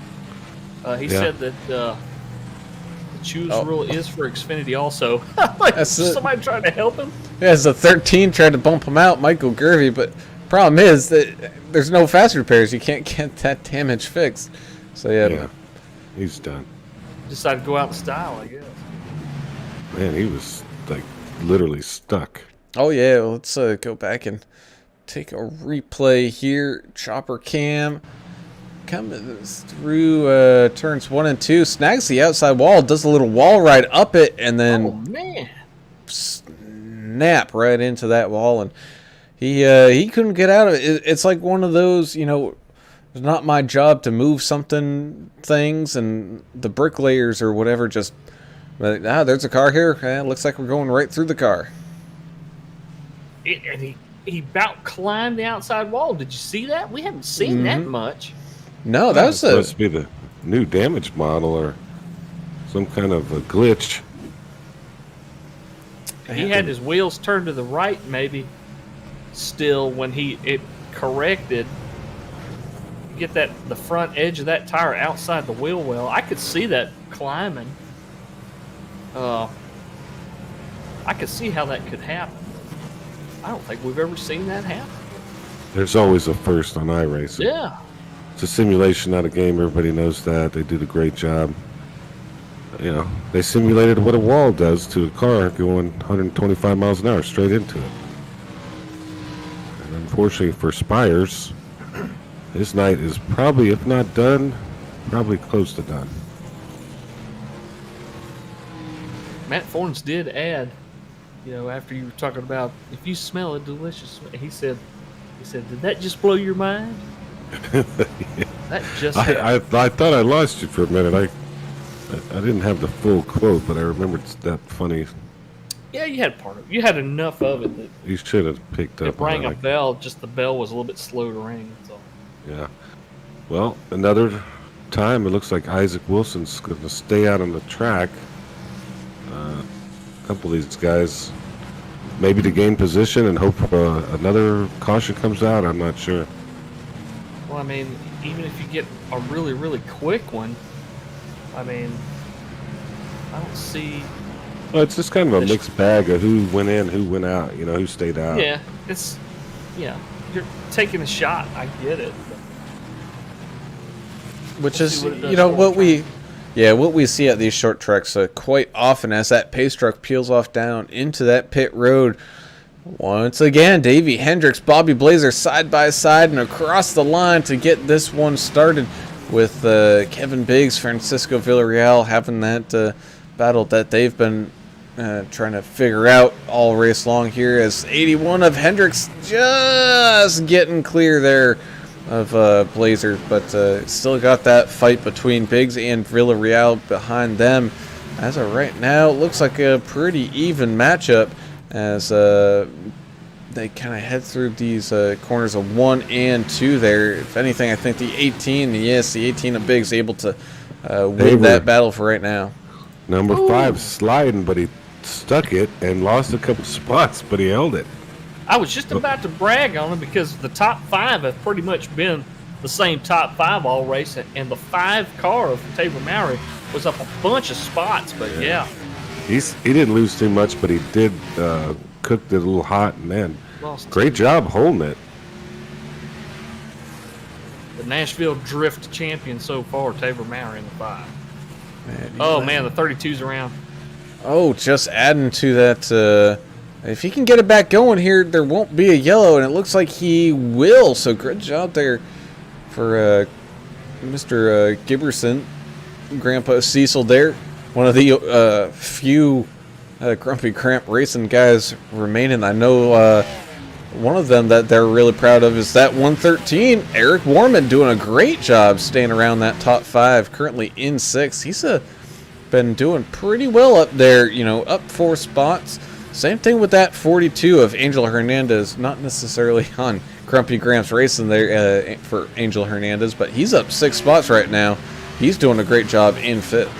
Speaker 2: He said that the choose rule is for Xfinity also. Like somebody trying to help him.
Speaker 1: Yeah, as the 13 tried to bump him out, Michael Gervey, but problem is that there's no fast repairs. You can't get that damage fixed. So yeah,
Speaker 3: he's done.
Speaker 2: Decided to go out in style, I guess.
Speaker 3: Man, he was like literally stuck.
Speaker 1: Oh yeah, let's go back and take a replay here. Chopper cam coming through turns 1 and 2, snags the outside wall, does a little wall ride up it, and then snap right into that wall, and he couldn't get out of it. It's like one of those, it's not my job to move things, and the bricklayers or whatever just, there's a car here. It looks like we're going right through the car.
Speaker 2: And he about climbed the outside wall. Did you see that? We haven't seen that much.
Speaker 1: No, that was
Speaker 3: supposed to be the new damage model or some kind of a glitch.
Speaker 2: He had his wheels turned to the right, maybe. Still, when it corrected, you get the front edge of that tire outside the wheel well. I could see that climbing. I could see how that could happen. I don't think we've ever seen that happen.
Speaker 3: There's always a first on iRacing.
Speaker 2: Yeah.
Speaker 3: It's a simulation, not a game. Everybody knows that. They did a great job. They simulated what a wall does to a car going 125 miles an hour straight into it. And unfortunately for Spires, his night is probably, if not done, probably close to done.
Speaker 2: Matt Forns did add, after you were talking about if you smell a delicious, he said, did that just blow your mind? That just
Speaker 3: I thought I lost you for a minute. I didn't have the full quote, but I remembered that funny.
Speaker 2: Yeah, you had part of it. You had enough of it that
Speaker 3: you should have picked up.
Speaker 2: It rang a bell. Just the bell was a little bit slow to ring. That's all.
Speaker 3: Yeah. Well, another time it looks like Isaac Wilson's going to stay out on the track. A couple of these guys, maybe to gain position and hope another caution comes out. I'm not sure.
Speaker 2: Well, I mean, even if you get a really, really quick one, I mean, I don't see.
Speaker 3: Well, it's just kind of a mixed bag of who went in, who went out, who stayed out.
Speaker 2: Yeah, you're taking a shot. I get it.
Speaker 1: Which is, what we see at these short tracks quite often as that pace truck peels off down into that pit road. Once again, Davey Hendricks, Bobby Blazer side by side and across the line to get this one started with Kevin Biggs, Francisco Villarreal having that battle that they've been trying to figure out all race long here, as 81 of Hendricks just getting clear there of Blazer, but still got that fight between Biggs and Villarreal behind them. As of right now, it looks like a pretty even matchup as they kind of head through these corners of 1 and 2 there. If anything, I think the 18 of Biggs able to win that battle for right now.
Speaker 3: Number 5 sliding, but he stuck it and lost a couple spots, but he held it.
Speaker 2: I was just about to brag on him because the top 5 have pretty much been the same top 5 all race, and the 5 car of Tabor Mowry was up a bunch of spots. But yeah.
Speaker 3: He didn't lose too much, but he did cooked it a little hot. Man, great job holding it.
Speaker 2: The Nashville Drift champion so far, Tabor Mowry in the 5. Man, the 32's around.
Speaker 1: Oh, just adding to that. If he can get it back going here, there won't be a yellow, and it looks like he will. So good job there for Mr. Giberson, Grandpa Cecil there. One of the few Grumpy Cramp Racing guys remaining. I know one of them that they're really proud of is that 113, Eric Warman, doing a great job staying around that top 5, currently in 6th. He's been doing pretty well up there, up 4 spots. Same thing with that 42 of Angel Hernandez, not necessarily on Grumpy Gramps Racing there for Angel Hernandez, but he's up 6 spots right now. He's doing a great job in 5th.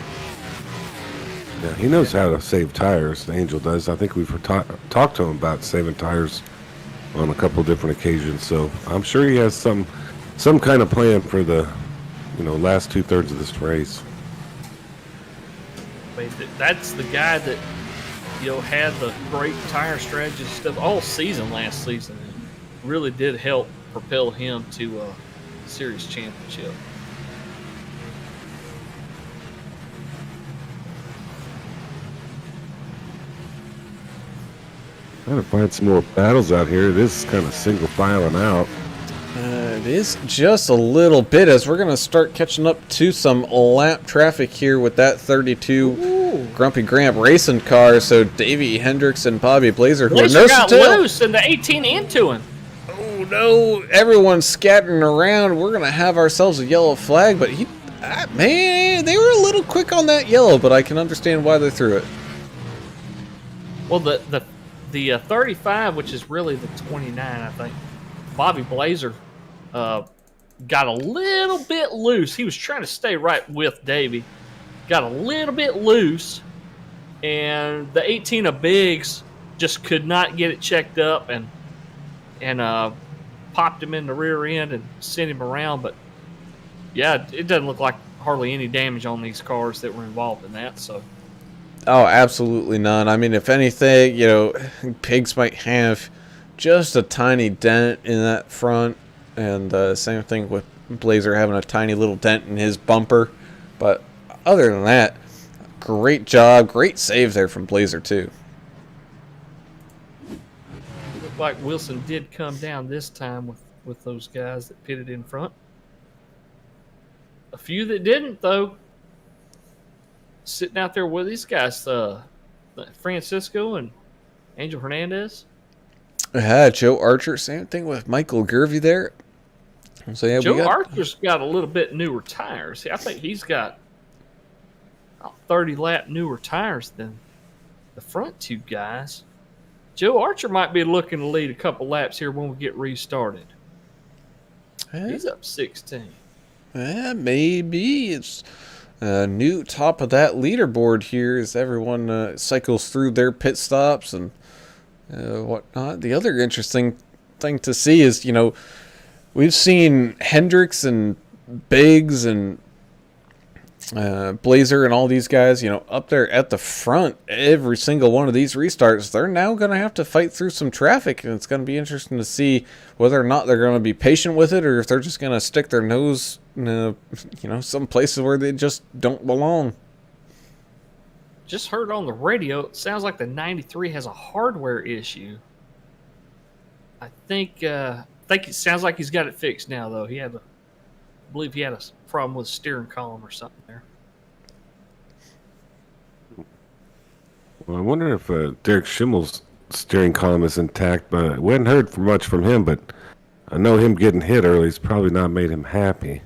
Speaker 3: Yeah, he knows how to save tires. Angel does. I think we've talked to him about saving tires on a couple different occasions. So I'm sure he has some kind of plan for the last 2/3 of this race.
Speaker 2: That's the guy that had the great tire strategy stuff all season last season. It really did help propel him to a series championship.
Speaker 3: Trying to find some more battles out here. It is kind of single filing out.
Speaker 1: It is just a little bit, as we're going to start catching up to some lap traffic here with that 32 Grumpy Gramp racing car. So Davey Hendricks and Bobby Blazer, who
Speaker 2: Blazer got loose and the 18 into him.
Speaker 1: Oh no! Everyone's scattering around. We're going to have ourselves a yellow flag, but man, they were a little quick on that yellow, but I can understand why they threw it.
Speaker 2: Well, the 35, which is really the 29, I think. Bobby Blazer got a little bit loose. He was trying to stay right with Davey. Got a little bit loose, and the 18 of Biggs just could not get it checked up and popped him in the rear end and sent him around. But yeah, it doesn't look like hardly any damage on these cars that were involved in that. So.
Speaker 1: Oh, absolutely none. I mean, if anything, Pigs might have just a tiny dent in that front, and same thing with Blazer having a tiny little dent in his bumper. But other than that, great job, great save there from Blazer too.
Speaker 2: Looked like Wilson did come down this time with those guys that pitted in front. A few that didn't, though. Sitting out there with these guys, Francisco and Angel Hernandez.
Speaker 1: Yeah, Joe Archer, same thing with Michael Gervey there. So yeah,
Speaker 2: Joe Archer's got a little bit newer tires. I think he's got about 30 lap newer tires than the front 2 guys. Joe Archer might be looking to lead a couple laps here when we get restarted. He's up 16.
Speaker 1: Yeah, maybe it's new top of that leaderboard here as everyone cycles through their pit stops and whatnot. The other interesting thing to see is, we've seen Hendricks and Biggs and Blazer and all these guys, up there at the front. Every single one of these restarts, they're now going to have to fight through some traffic, and it's going to be interesting to see whether or not they're going to be patient with it, or if they're just going to stick their nose some places where they just don't belong.
Speaker 2: Just heard on the radio, it sounds like the 93 has a hardware issue. I think it sounds like he's got it fixed now, though. I believe he had a problem with the steering column or something there.
Speaker 3: Well, I wonder if Derek Schimmel's steering column is intact, but we hadn't heard much from him, but I know him getting hit early has probably not made him happy.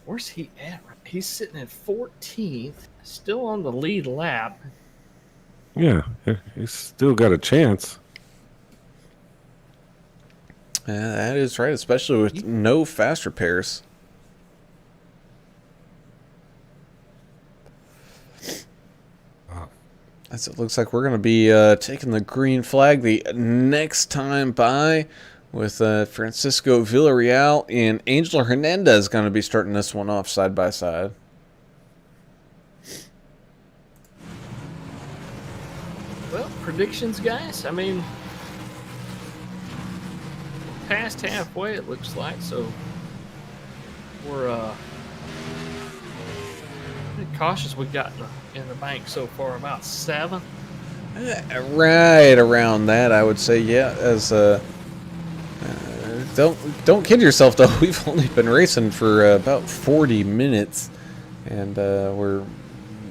Speaker 2: Where's he at? He's sitting at 14th, still on the lead lap.
Speaker 3: Yeah, he's still got a chance.
Speaker 1: Yeah, that is right, especially with no fast repairs. As it looks like we're going to be taking the green flag the next time by with Francisco Villarreal and Angel Hernandez going to be starting this one off side by side.
Speaker 2: Well, predictions, guys. I mean, past halfway, it looks like. So we're pretty cautious. We got in the bank so far about 7.
Speaker 1: Right around that, I would say. Yeah, as don't kid yourself though. We've only been racing for about 40 minutes, and we're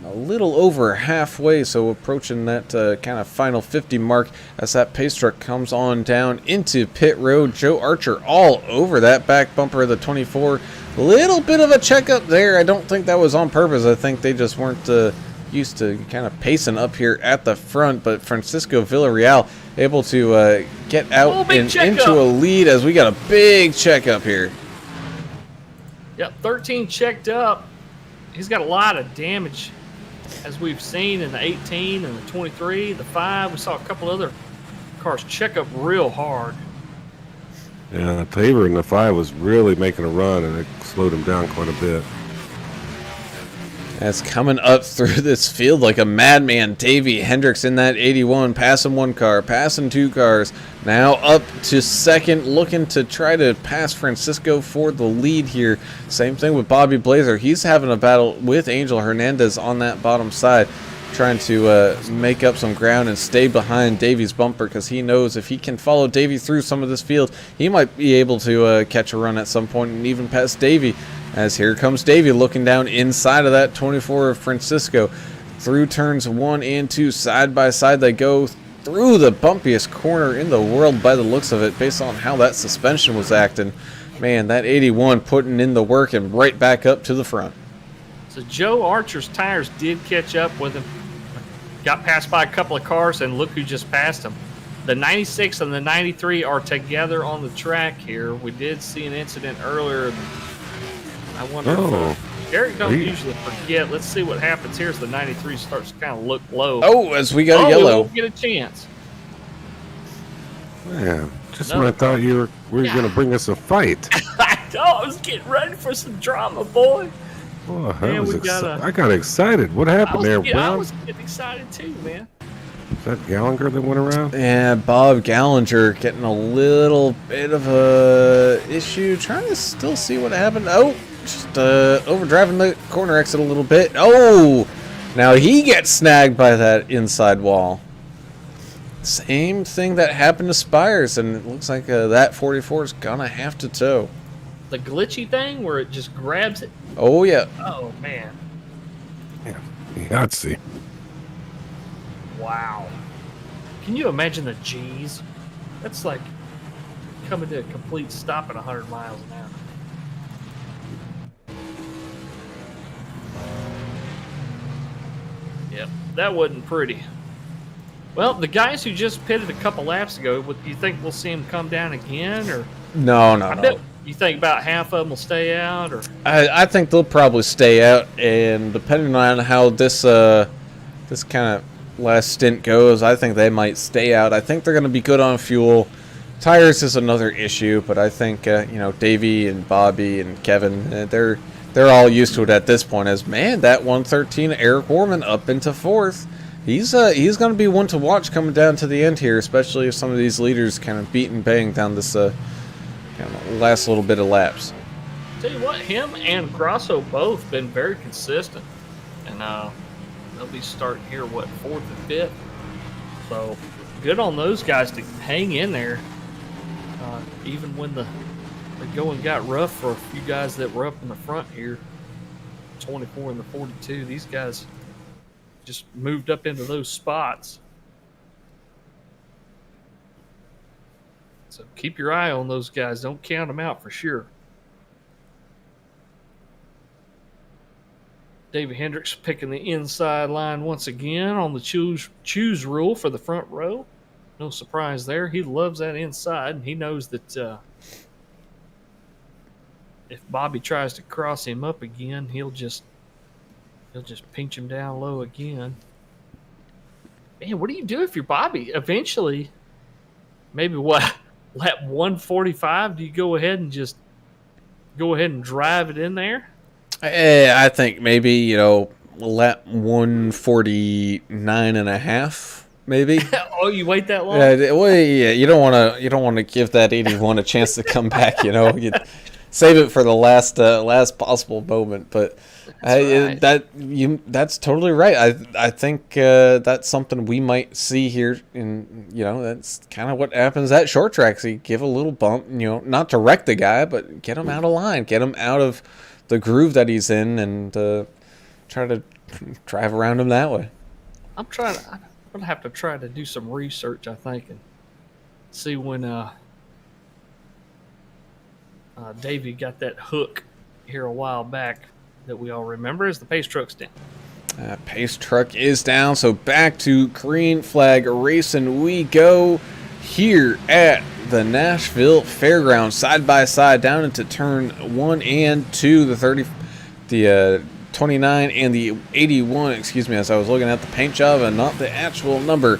Speaker 1: a little over halfway, so approaching that kind of final 50 mark as that pace truck comes on down into pit road. Joe Archer all over that back bumper of the 24. Little bit of a checkup there. I don't think that was on purpose. I think they just weren't used to kind of pacing up here at the front, but Francisco Villarreal able to get out and into a lead as we got a big checkup here.
Speaker 2: Yep, 13 checked up. He's got a lot of damage, as we've seen in the 18 and the 23, the 5. We saw a couple other cars check up real hard.
Speaker 3: Yeah, Tabor in the 5 was really making a run, and it slowed him down quite a bit.
Speaker 1: That's coming up through this field like a madman. Davey Hendricks in that 81, passing 1 car, passing 2 cars. Now up to second, looking to try to pass Francisco for the lead here. Same thing with Bobby Blazer. He's having a battle with Angel Hernandez on that bottom side, trying to make up some ground and stay behind Davey's bumper, because he knows if he can follow Davey through some of this field, he might be able to catch a run at some point and even pass Davey. As here comes Davey looking down inside of that 24 of Francisco. Through turns 1 and 2, side by side they go through the bumpiest corner in the world by the looks of it, based on how that suspension was acting. Man, that 81 putting in the work and right back up to the front.
Speaker 2: So Joe Archer's tires did catch up with him. Got passed by a couple of cars, and look who just passed him. The 96 and the 93 are together on the track here. We did see an incident earlier. I wonder if Eric don't usually forget. Let's see what happens here as the 93 starts to kind of look low.
Speaker 1: Oh, as we got a yellow.
Speaker 2: We won't get a chance.
Speaker 3: Man, just when I thought you were going to bring us a fight.
Speaker 2: I was getting ready for some drama, boy.
Speaker 3: Oh, I got excited. What happened there, Brown?
Speaker 2: I was getting excited too, man.
Speaker 3: Is that Gallinger that went around?
Speaker 1: Yeah, Bob Gallinger getting a little bit of a issue. Trying to still see what happened. Oh, just overdriving the corner exit a little bit. Oh, now he gets snagged by that inside wall. Same thing that happened to Spires, and it looks like that 44 is gonna have to tow.
Speaker 2: The glitchy thing where it just grabs it.
Speaker 1: Oh yeah.
Speaker 2: Oh man.
Speaker 3: Yeah, Yahtzee.
Speaker 2: Wow. Can you imagine the G's? That's like coming to a complete stop at 100 miles an hour. Yep, that wasn't pretty. Well, the guys who just pitted a couple laps ago, do you think we'll see them come down again, or?
Speaker 1: No.
Speaker 2: You think about half of them will stay out, or?
Speaker 1: I think they'll probably stay out, and depending on how this this kind of last stint goes, I think they might stay out. I think they're going to be good on fuel. Tires is another issue, but I think Davey and Bobby and Kevin, they're all used to it at this point. As man, that 113 Eric Warman up into 4th. He's going to be one to watch coming down to the end here, especially if some of these leaders kind of beat and bang down this kind of last little bit of laps.
Speaker 2: Tell you what, him and Grasso both been very consistent, and they'll be starting here 4th and 5th. So good on those guys to hang in there, even when the going got rough for a few guys that were up in the front here. 24 and the 42. These guys just moved up into those spots. So keep your eye on those guys. Don't count them out for sure. David Hendricks picking the inside line once again on the choose rule for the front row. No surprise there. He loves that inside, and he knows that if Bobby tries to cross him up again, he'll just pinch him down low again. man, what do you do if you're Bobby? Eventually, maybe what lap 145? Do you go ahead and just drive it in there?
Speaker 1: I think maybe, lap 149 and a half, maybe.
Speaker 2: Oh, you wait that long?
Speaker 1: Well, yeah, you don't want to give that 81 a chance to come back. You save it for the last possible moment. But
Speaker 2: That's right.
Speaker 1: that's totally right. I think that's something we might see here. That's kind of what happens at short tracks. You give a little bump, not to wreck the guy, but get him out of line, get him out of the groove that he's in, and try to drive around him that way.
Speaker 2: I'm gonna have to try to do some research, I think, and see when Davey got that hook here a while back that we all remember as the pace truck's down.
Speaker 1: Pace truck is down, so back to green flag racing we go here at the Nashville Fairgrounds, side by side down into turn 1 and 2, the 29 and the 81, excuse me, as I was looking at the paint job and not the actual number,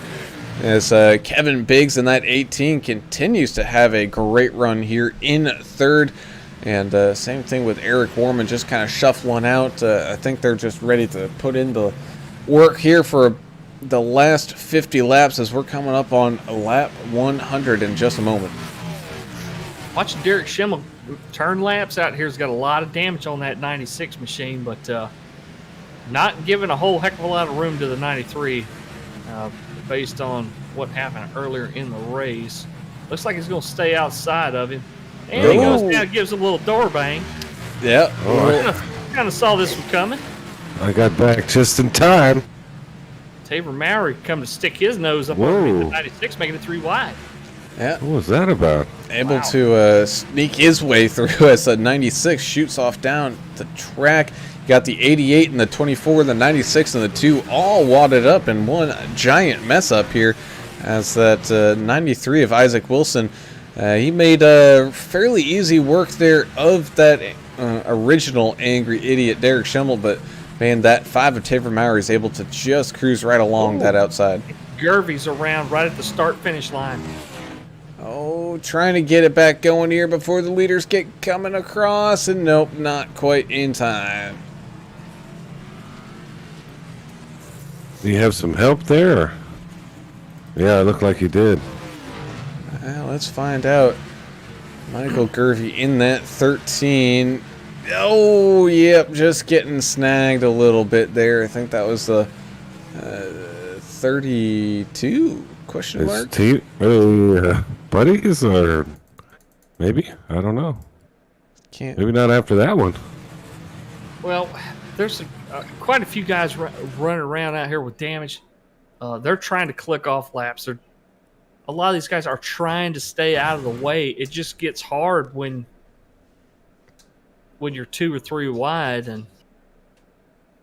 Speaker 1: as Kevin Biggs in that 18 continues to have a great run here in third. And same thing with Eric Warman, just kind of shuffling out. I think they're just ready to put in the work here for the last 50 laps, as we're coming up on lap 100 in just a moment.
Speaker 2: Watching Derek Schimmel turn laps out here has got a lot of damage on that 96 machine, but not giving a whole heck of a lot of room to the 93 based on what happened earlier in the race. Looks like he's going to stay outside of him. And he goes down, gives him a little door bang.
Speaker 1: Yeah.
Speaker 2: Kind of saw this one coming.
Speaker 3: I got back just in time.
Speaker 2: Taver Mowry come to stick his nose up underneath the 96, making it 3 wide.
Speaker 1: Yeah.
Speaker 3: What was that about?
Speaker 1: Able to sneak his way through as a 96 shoots off down the track. You got the 88 and the 24, the 96 and the 2 all wadded up in one giant mess up here, as that 93 of Isaac Wilson, he made fairly easy work there of that original angry idiot Derek Schimmel, but man, that 5 of Taver Mowry is able to just cruise right along that outside.
Speaker 2: Gervie's around right at the start-finish line.
Speaker 1: Oh, trying to get it back going here before the leaders get coming across, and nope, not quite in time.
Speaker 3: Do you have some help there? Yeah, it looked like you did.
Speaker 1: Well, let's find out. Michael Gervie in that 13. Oh, yep, just getting snagged a little bit there. I think that was the 32 question mark.
Speaker 3: Buddies, or maybe, I don't know. Maybe not after that one.
Speaker 2: Well, there's quite a few guys running around out here with damage. They're trying to click off laps. A lot of these guys are trying to stay out of the way. It just gets hard when you're 2 or 3 wide, and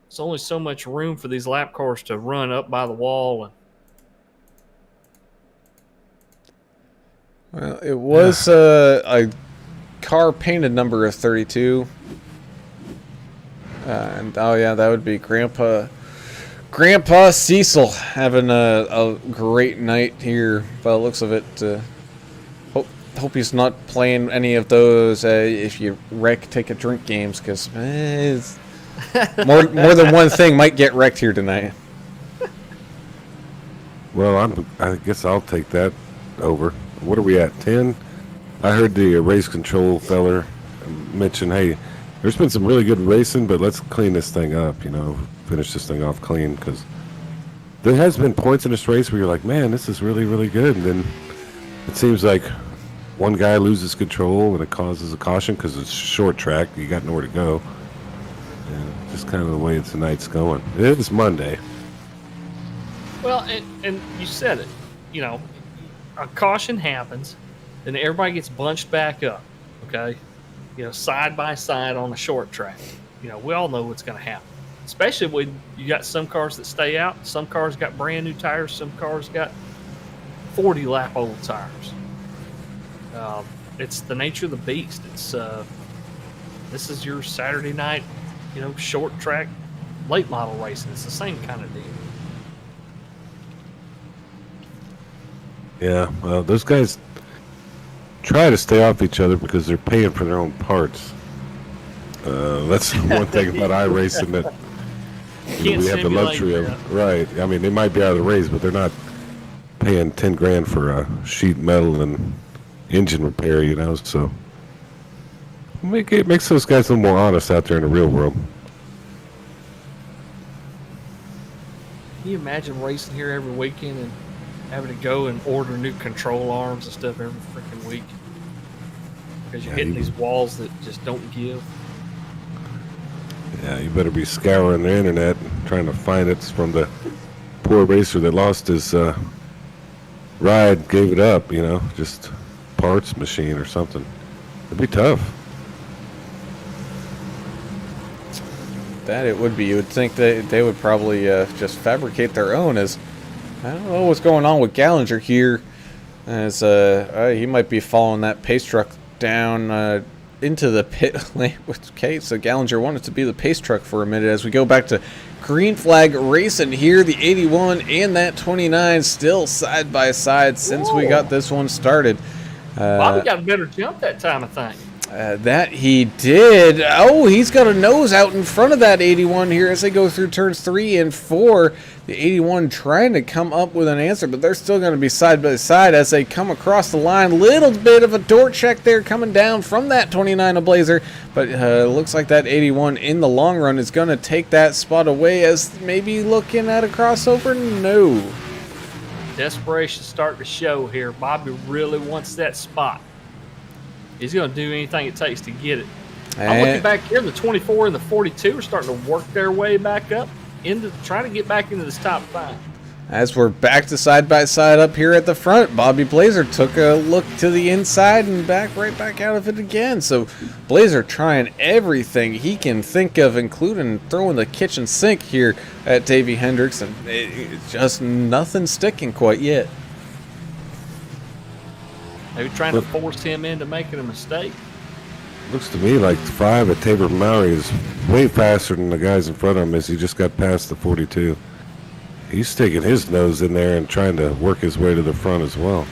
Speaker 2: there's only so much room for these lap cars to run up by the wall.
Speaker 1: Well, it was a car painted number of 32. And oh yeah, that would be Grandpa Cecil having a great night here by the looks of it. Hope he's not playing any of those if you wreck, take a drink games, because more than one thing might get wrecked here tonight.
Speaker 3: Well, I guess I'll take that over. What are we at, 10? I heard the race control feller mention, hey, there's been some really good racing, but let's clean this thing up, finish this thing off clean, because there has been points in this race where you're like, man, this is really, really good, and then it seems like one guy loses control and it causes a caution because it's a short track, you got nowhere to go, and just kind of the way tonight's going. It is Monday.
Speaker 2: Well, and you said it, a caution happens, then everybody gets bunched back up, okay? Side by side on a short track. We all know what's going to happen, especially when you got some cars that stay out. Some cars got brand new tires. Some cars got 40 lap old tires. It's the nature of the beast. This is your Saturday night, short track, late model racing. It's the same kind of deal.
Speaker 3: Yeah, well, those guys try to stay off each other because they're paying for their own parts. That's one thing about iRacing that
Speaker 2: Can't
Speaker 3: we have the
Speaker 2: simulate
Speaker 3: luxury
Speaker 2: that.
Speaker 3: of. Right. I mean, they might be out of the race, but they're not paying 10 grand for sheet metal and engine repair, you know. So it makes those guys a little more honest out there in the real world.
Speaker 2: Can you imagine racing here every weekend and having to go and order new control arms and stuff every freaking week? Because you're hitting these walls that just don't give.
Speaker 3: Yeah, you better be scouring the internet and trying to find it from the poor racer that lost his ride, gave it up, you know, just parts machine or something. It'd be tough.
Speaker 1: That it would be. You would think that they would probably just fabricate their own. As I don't know what's going on with Gallinger here, as he might be following that pace truck down into the pit lane. Okay, so Gallinger wanted to be the pace truck for a minute. As we go back to green flag racing here, the 81 and that 29 still side by side since we got this one started.
Speaker 2: Bobby got a better jump that time, I think.
Speaker 1: That he did. Oh, he's got a nose out in front of that 81 here as they go through turns 3 and 4. The 81 trying to come up with an answer, but they're still going to be side by side as they come across the line. Little bit of a door check there coming down from that 29 Blazer, but looks like that 81 in the long run is going to take that spot away as maybe looking at a crossover. No.
Speaker 2: Desperation starting to show here. Bobby really wants that spot. He's going to do anything it takes to get it. I'm looking back here. The 24 and the 42 are starting to work their way back up into trying to get back into this top 5.
Speaker 1: As we're back to side by side up here at the front, Bobby Blazer took a look to the inside and right back out of it again. So Blazer trying everything he can think of, including throwing the kitchen sink here at Davey Hendricks, and it's just nothing sticking quite yet.
Speaker 2: Maybe trying to force him into making a mistake.
Speaker 3: Looks to me like 5 at Tabor Mowry is way faster than the guys in front of him as he just got past the 42. He's sticking his nose in there and trying to work his way to the front as well.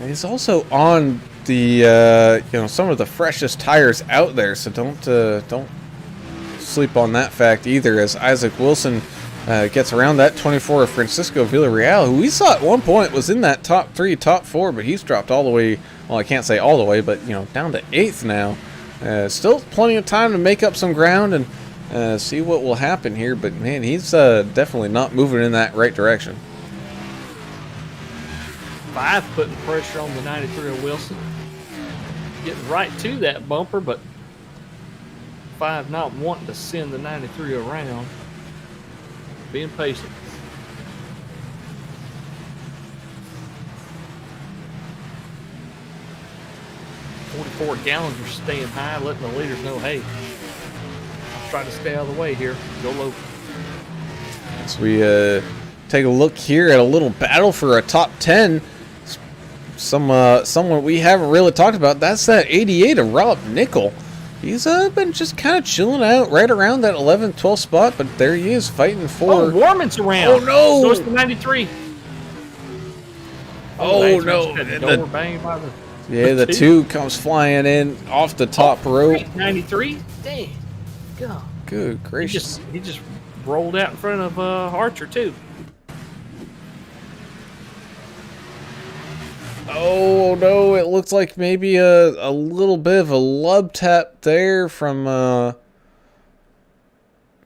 Speaker 1: He's also on the some of the freshest tires out there, so don't sleep on that fact either. As Isaac Wilson gets around that 24 of Francisco Villarreal, who we saw at one point was in that top 3, top 4, but he's dropped all the way. Well, I can't say all the way, but down to 8th now. Still plenty of time to make up some ground and see what will happen here. But man, he's definitely not moving in that right direction.
Speaker 2: 5 putting pressure on the 93 of Wilson, getting right to that bumper, but 5 not wanting to send the 93 around. Being patient. .44 Gallinger staying high, letting the leaders know, hey, I'm trying to stay out of the way here. Go low.
Speaker 1: As we take a look here at a little battle for a top 10, someone we haven't really talked about, that's that 88 of Rob Nickel. He's been just kind of chilling out right around that 11th, 12th spot, but there he is fighting for...
Speaker 2: Oh, Warman's around.
Speaker 1: Oh, no.
Speaker 2: So it's the 93.
Speaker 1: Oh, no.
Speaker 2: Door banged by
Speaker 1: the 2 comes flying in off the top rope.
Speaker 2: 93? Dang. God.
Speaker 1: Good gracious.
Speaker 2: He just rolled out in front of Archer, too.
Speaker 1: Oh no, it looks like maybe a little bit of a lub tap there from man,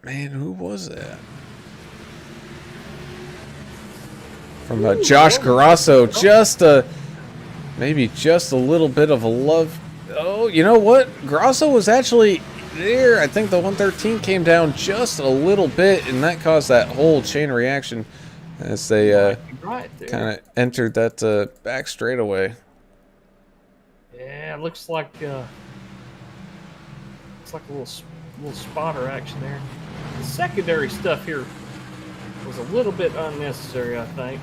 Speaker 1: who was that? From Josh Grasso. Just maybe just a little bit of a love. Oh, you know what? Grasso was actually there. I think the 113 came down just a little bit, and that caused that whole chain reaction as they kind of entered that back straightaway.
Speaker 2: Yeah, it looks like a little spotter action there. The secondary stuff here was a little bit unnecessary, I think.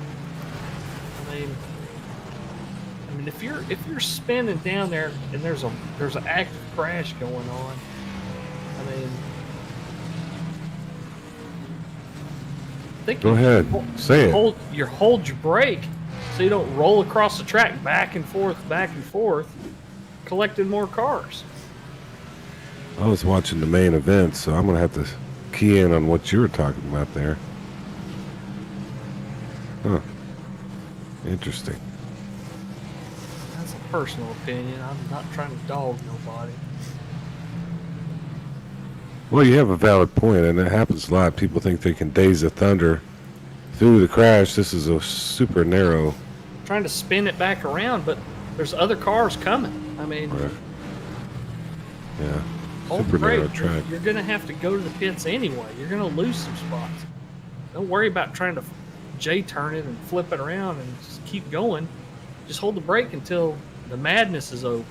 Speaker 2: I mean, if you're spinning down there and there's an active crash going on, I mean,
Speaker 3: go ahead, say it.
Speaker 2: Hold your brake so you don't roll across the track back and forth, collecting more cars.
Speaker 3: I was watching the main event, so I'm gonna have to key in on what you were talking about there. Huh. Interesting.
Speaker 2: That's a personal opinion. I'm not trying to dog nobody.
Speaker 3: Well, you have a valid point, and it happens a lot. People think they can daze the thunder through the crash. This is a super narrow.
Speaker 2: Trying to spin it back around, but there's other cars coming. I mean,
Speaker 3: Right. Yeah.
Speaker 2: hold
Speaker 3: Super
Speaker 2: the brake.
Speaker 3: narrow track.
Speaker 2: You're going to have to go to the pits anyway. You're going to lose some spots. Don't worry about trying to J-turn it and flip it around and just keep going. Just hold the brake until the madness is over.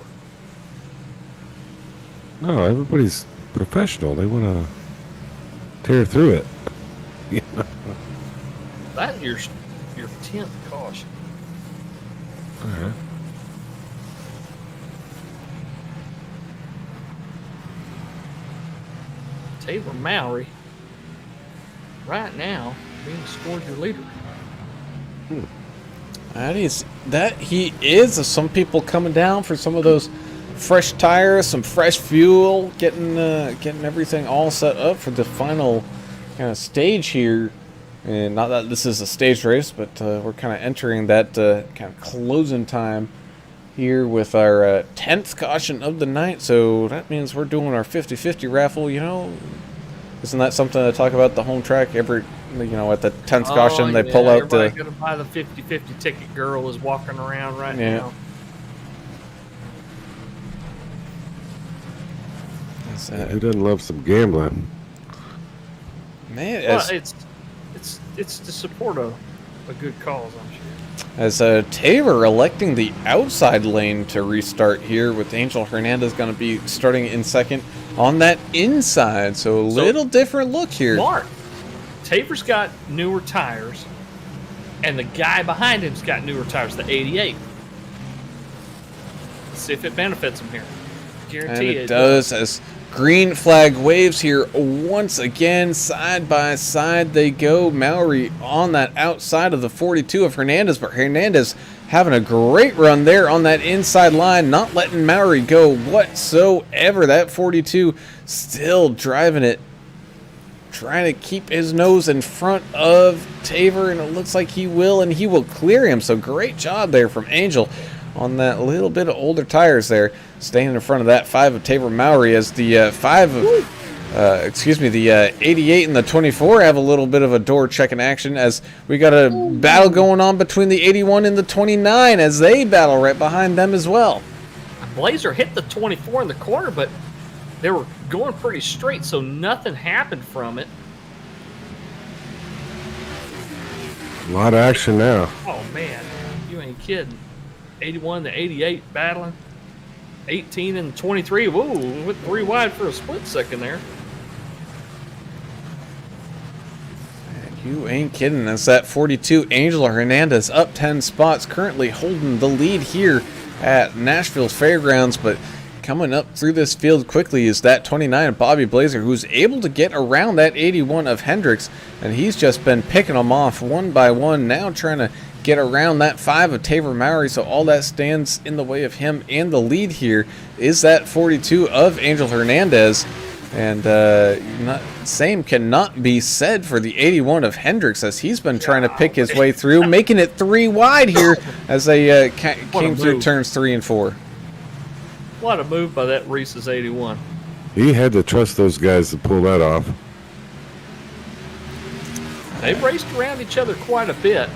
Speaker 3: No, everybody's professional. They want to tear through it. Yeah.
Speaker 2: That's your 10th caution.
Speaker 3: All right.
Speaker 2: Taylor Mowry, right now, being scored your leader.
Speaker 1: He is. Some people coming down for some of those fresh tires, some fresh fuel, getting everything all set up for the final kind of stage here. And not that this is a stage race, but we're kind of entering that kind of closing time here with our 10th caution of the night. So that means we're doing our 50-50 raffle. You know, isn't that something to talk about the home track every? You know, at the 10th caution, they pull out the.
Speaker 2: Everybody gonna buy the 50-50 ticket. Girl is walking around right now.
Speaker 3: Who doesn't love some gambling?
Speaker 1: Man,
Speaker 2: Well, it's to support a good cause, I'm sure.
Speaker 1: as Taylor electing the outside lane to restart here, with Angel Hernandez going to be starting in second on that inside. So a little different look here.
Speaker 2: Mark, Tavor's got newer tires, and the guy behind him's got newer tires, the 88. Let's see if it benefits him here. Guarantee
Speaker 1: And it does, as green flag waves here once again. Side by side they go. Mowry on that outside of the 42 of Hernandez, but Hernandez having a great run there on that inside line, not letting Mowry go whatsoever. That 42 still driving it, trying to keep his nose in front of Taver, and it looks like he will clear him. So great job there from Angel on that little bit of older tires there, staying in front of that 5 of Taver Mowry, as the 88 and the 24 have a little bit of a door checking action, as we got a battle going on between the 81 and the 29 as they battle right behind them as well.
Speaker 2: Blazer hit the 24 in the corner, but they were going pretty straight, so nothing happened from it.
Speaker 3: A lot of action now.
Speaker 2: Oh, man. You ain't kidding. 81 to 88 battling. 18 and 23. Whoa, went 3 wide for a split second there.
Speaker 1: You ain't kidding. That's that 42 Angel Hernandez up 10 spots, currently holding the lead here at Nashville's Fairgrounds, but coming up through this field quickly is that 29 Bobby Blazer, who's able to get around that 81 of Hendricks, and he's just been picking them off one by one, now trying to get around that 5 of Taver Mowry. So all that stands in the way of him, and the lead here is that 42 of Angel Hernandez. And same cannot be said for the 81 of Hendricks, as he's been trying to pick his way through, making it 3 wide here as they came through turns 3 and 4.
Speaker 2: What a move by that Reese's 81.
Speaker 3: He had to trust those guys to pull that off.
Speaker 2: They've raced around each other quite a bit.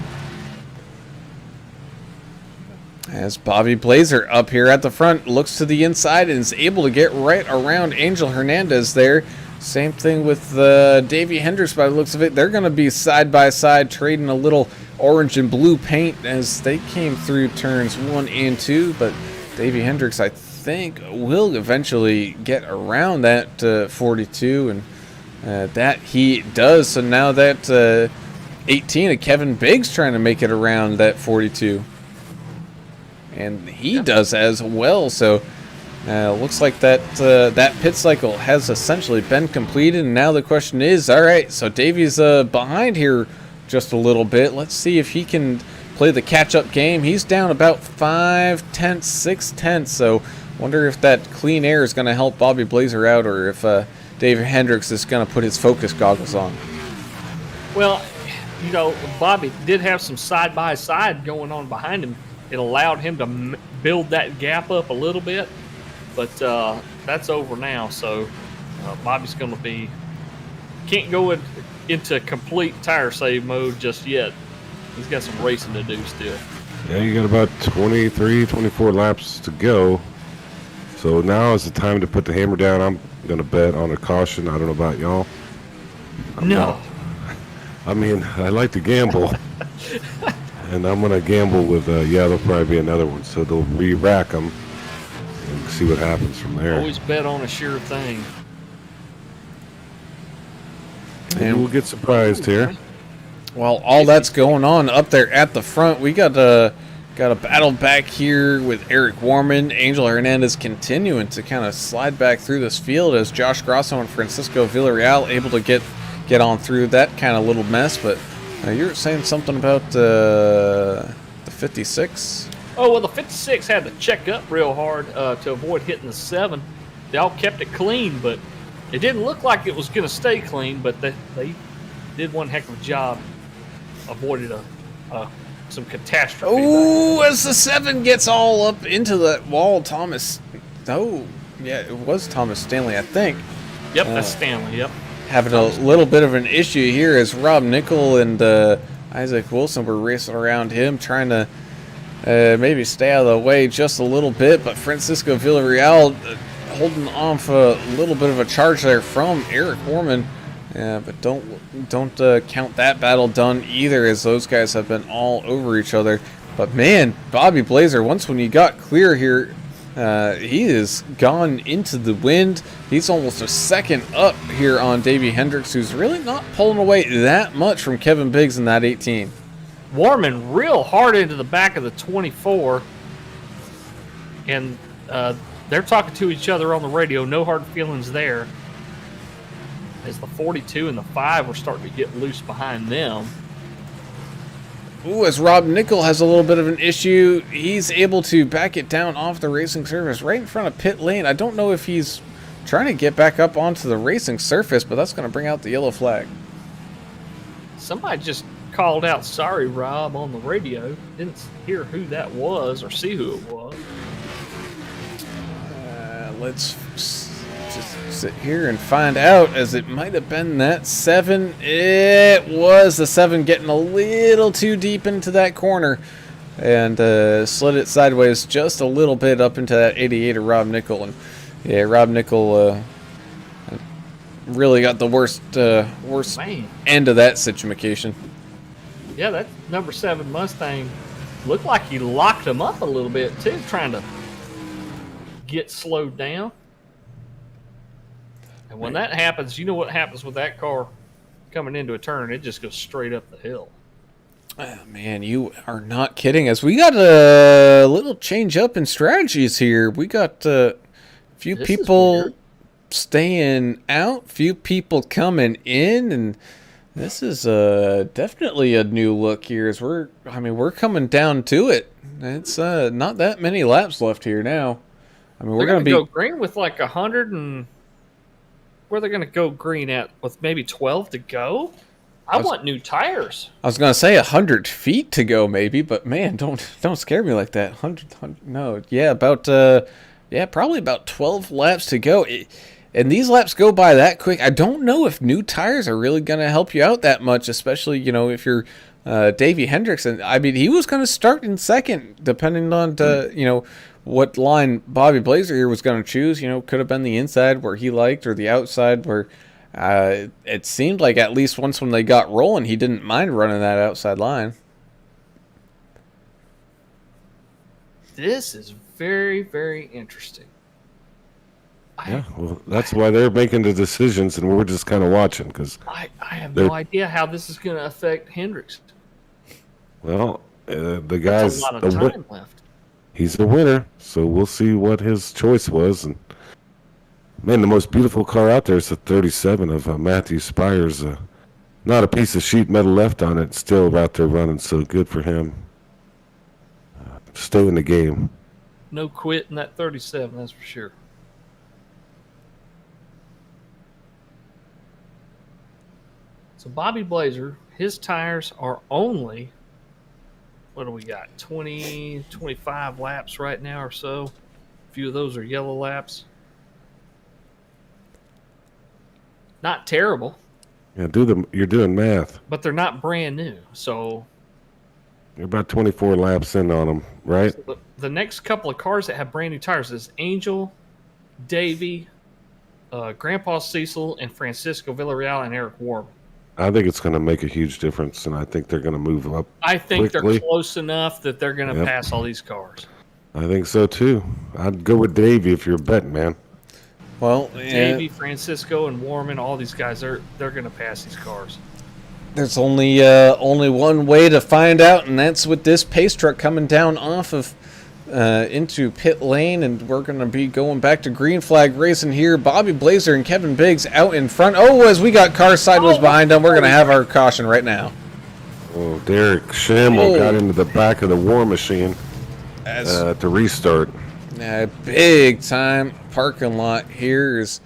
Speaker 1: As Bobby Blazer up here at the front looks to the inside and is able to get right around Angel Hernandez there. Same thing with Davey Hendricks by the looks of it. They're going to be side by side, trading a little orange and blue paint as they came through turns 1 and 2. But Davey Hendricks, I think, will eventually get around that 42, and that he does. So now that 18 of Kevin Biggs trying to make it around that 42. And he does as well. So looks like that pit cycle has essentially been completed. And now the question is, all right, so Davey's behind here just a little bit. Let's see if he can play the catch-up game. He's down about 5/10, 6/10. So wonder if that clean air is going to help Bobby Blazer out, or if David Hendricks is going to put his focus goggles on.
Speaker 2: Well, Bobby did have some side-by-side going on behind him. It allowed him to build that gap up a little bit, but that's over now. So Bobby's going to be can't go into complete tire save mode just yet. He's got some racing to do still.
Speaker 3: Yeah, you got about 23, 24 laps to go. So now is the time to put the hammer down. I'm going to bet on a caution. I don't know about y'all. I mean, I like to gamble. And I'm going to gamble with, there'll probably be another one. So they'll re-rack them and see what happens from there.
Speaker 2: Always bet on a sure thing.
Speaker 3: And we'll get surprised here.
Speaker 1: Well, all that's going on up there at the front. We got a battle back here with Eric Warman. Angel Hernandez continuing to kind of slide back through this field as Josh Grosso and Francisco Villarreal able to get on through that kind of little mess. But you were saying something about the 56?
Speaker 2: Oh, well, the 56 had to check up real hard to avoid hitting the 7. They all kept it clean, but it didn't look like it was going to stay clean, but they did one heck of a job. Avoided some catastrophe.
Speaker 1: Oh, as the 7 gets all up into that wall, Thomas. Oh, yeah, it was Thomas Stanley, I think.
Speaker 2: Yep, that's Stanley, yep.
Speaker 1: Having a little bit of an issue here as Rob Nickel and Isaac Wilson were racing around him, trying to maybe stay out of the way just a little bit, but Francisco Villarreal holding on for a little bit of a charge there from Eric Warman. Yeah, but don't count that battle done either, as those guys have been all over each other. But man, Bobby Blazer, once when you got clear here, he is gone into the wind. He's almost a second up here on Davey Hendricks, who's really not pulling away that much from Kevin Biggs in that 18.
Speaker 2: Warman real hard into the back of the 24, and they're talking to each other on the radio. No hard feelings there. As the 42 and the 5 were starting to get loose behind them.
Speaker 1: Ooh, as Rob Nickel has a little bit of an issue, he's able to back it down off the racing surface right in front of pit lane. I don't know if he's trying to get back up onto the racing surface, but that's going to bring out the yellow flag.
Speaker 2: Somebody just called out, "Sorry, Rob," on the radio. Didn't hear who that was or see who it was.
Speaker 1: Let's just sit here and find out, as it might have been that 7. It was the 7 getting a little too deep into that corner and slid it sideways just a little bit up into that 88 of Rob Nickel. And yeah, Rob Nickel really got the worst end of that situation.
Speaker 2: Yeah, that number 7 Mustang looked like he locked him up a little bit too, trying to get slowed down. And when that happens, you know what happens with that car coming into a turn? It just goes straight up the hill.
Speaker 1: Oh, man, you are not kidding. As we got a little change up in strategies here. We got a few people staying out, few people coming in, and this is definitely a new look here. As we're coming down to it. It's not that many laps left here now. I mean, we're going to
Speaker 2: go green with like 100 and. Where they're going to go green at with maybe 12 to go? I want new tires.
Speaker 1: I was going to say 100 feet to go maybe, but man, don't scare me like that. 100 no. Yeah, probably about 12 laps to go. And these laps go by that quick. I don't know if new tires are really going to help you out that much, especially, if you're Davey Hendricks. And I mean, he was going to start in second, depending on, what line Bobby Blazer here was going to choose. Could have been the inside where he liked, or the outside where it seemed like at least once when they got rolling, he didn't mind running that outside line.
Speaker 2: This is very, very interesting.
Speaker 3: Yeah, well, that's why they're making the decisions, and we're just kind of watching. Because
Speaker 2: I have no idea how this is going to affect Hendricks.
Speaker 3: Well, the guy's
Speaker 2: a lot of time left.
Speaker 3: He's the winner, so we'll see what his choice was. And man, the most beautiful car out there is the 37 of Matthew Spires. Not a piece of sheet metal left on it, still out there running, so good for him. stay in the game.
Speaker 2: No quit in that 37, that's for sure. So Bobby Blazer, his tires are only, what do we got, 20, 25 laps right now or so. A few of those are yellow laps. Not terrible.
Speaker 3: Yeah, you're doing math.
Speaker 2: But they're not brand new. So
Speaker 3: You're about 24 laps in on them, right?
Speaker 2: the next couple of cars that have brand new tires is Angel, Davey, Grandpa Cecil, and Francisco Villarreal and Eric Warren.
Speaker 3: I think it's going to make a huge difference, and I think they're going to move up.
Speaker 2: I think
Speaker 3: quickly.
Speaker 2: they're close enough that they're going to pass all these cars.
Speaker 3: I think so too. I'd go with Davey if you're betting, man.
Speaker 1: Well,
Speaker 2: Davey, Francisco, and Warman, all these guys, they're going to pass these cars.
Speaker 1: there's only one way to find out, and that's with this pace truck coming down off of into pit lane, and we're going to be going back to green flag racing here. Bobby Blazer and Kevin Biggs out in front. Oh, as we got cars sideways behind them, we're going to have our caution right now.
Speaker 3: Oh, Derek Shamble got into the back of the war machine to restart.
Speaker 1: Big time parking lot here is.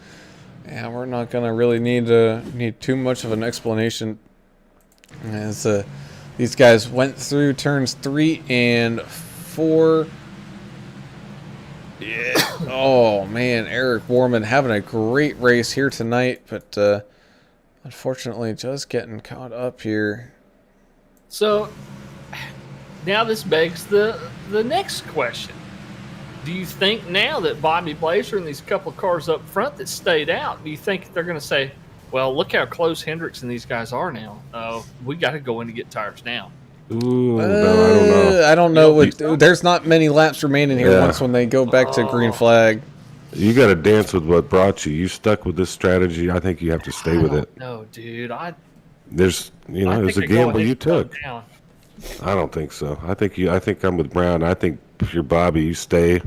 Speaker 1: Yeah, we're not going to really need too much of an explanation, as these guys went through turns 3 and 4. Yeah. Oh man, Eric Warman having a great race here tonight, but unfortunately just getting caught up here.
Speaker 2: So now this begs the next question. Do you think now that Bobby Blazer and these couple of cars up front that stayed out, do you think they're going to say, well, look how close Hendricks and these guys are now. We got to go in to get tires now.
Speaker 3: Ooh, no, I don't know.
Speaker 1: I don't know. There's not many laps remaining here once when they go back to green flag.
Speaker 3: You got to dance with what brought you. You stuck with this strategy. I think you have to stay with it.
Speaker 2: No, dude.
Speaker 3: There's a gamble you took. I don't think so. I think I'm with Brown. I think if you're Bobby, you stay,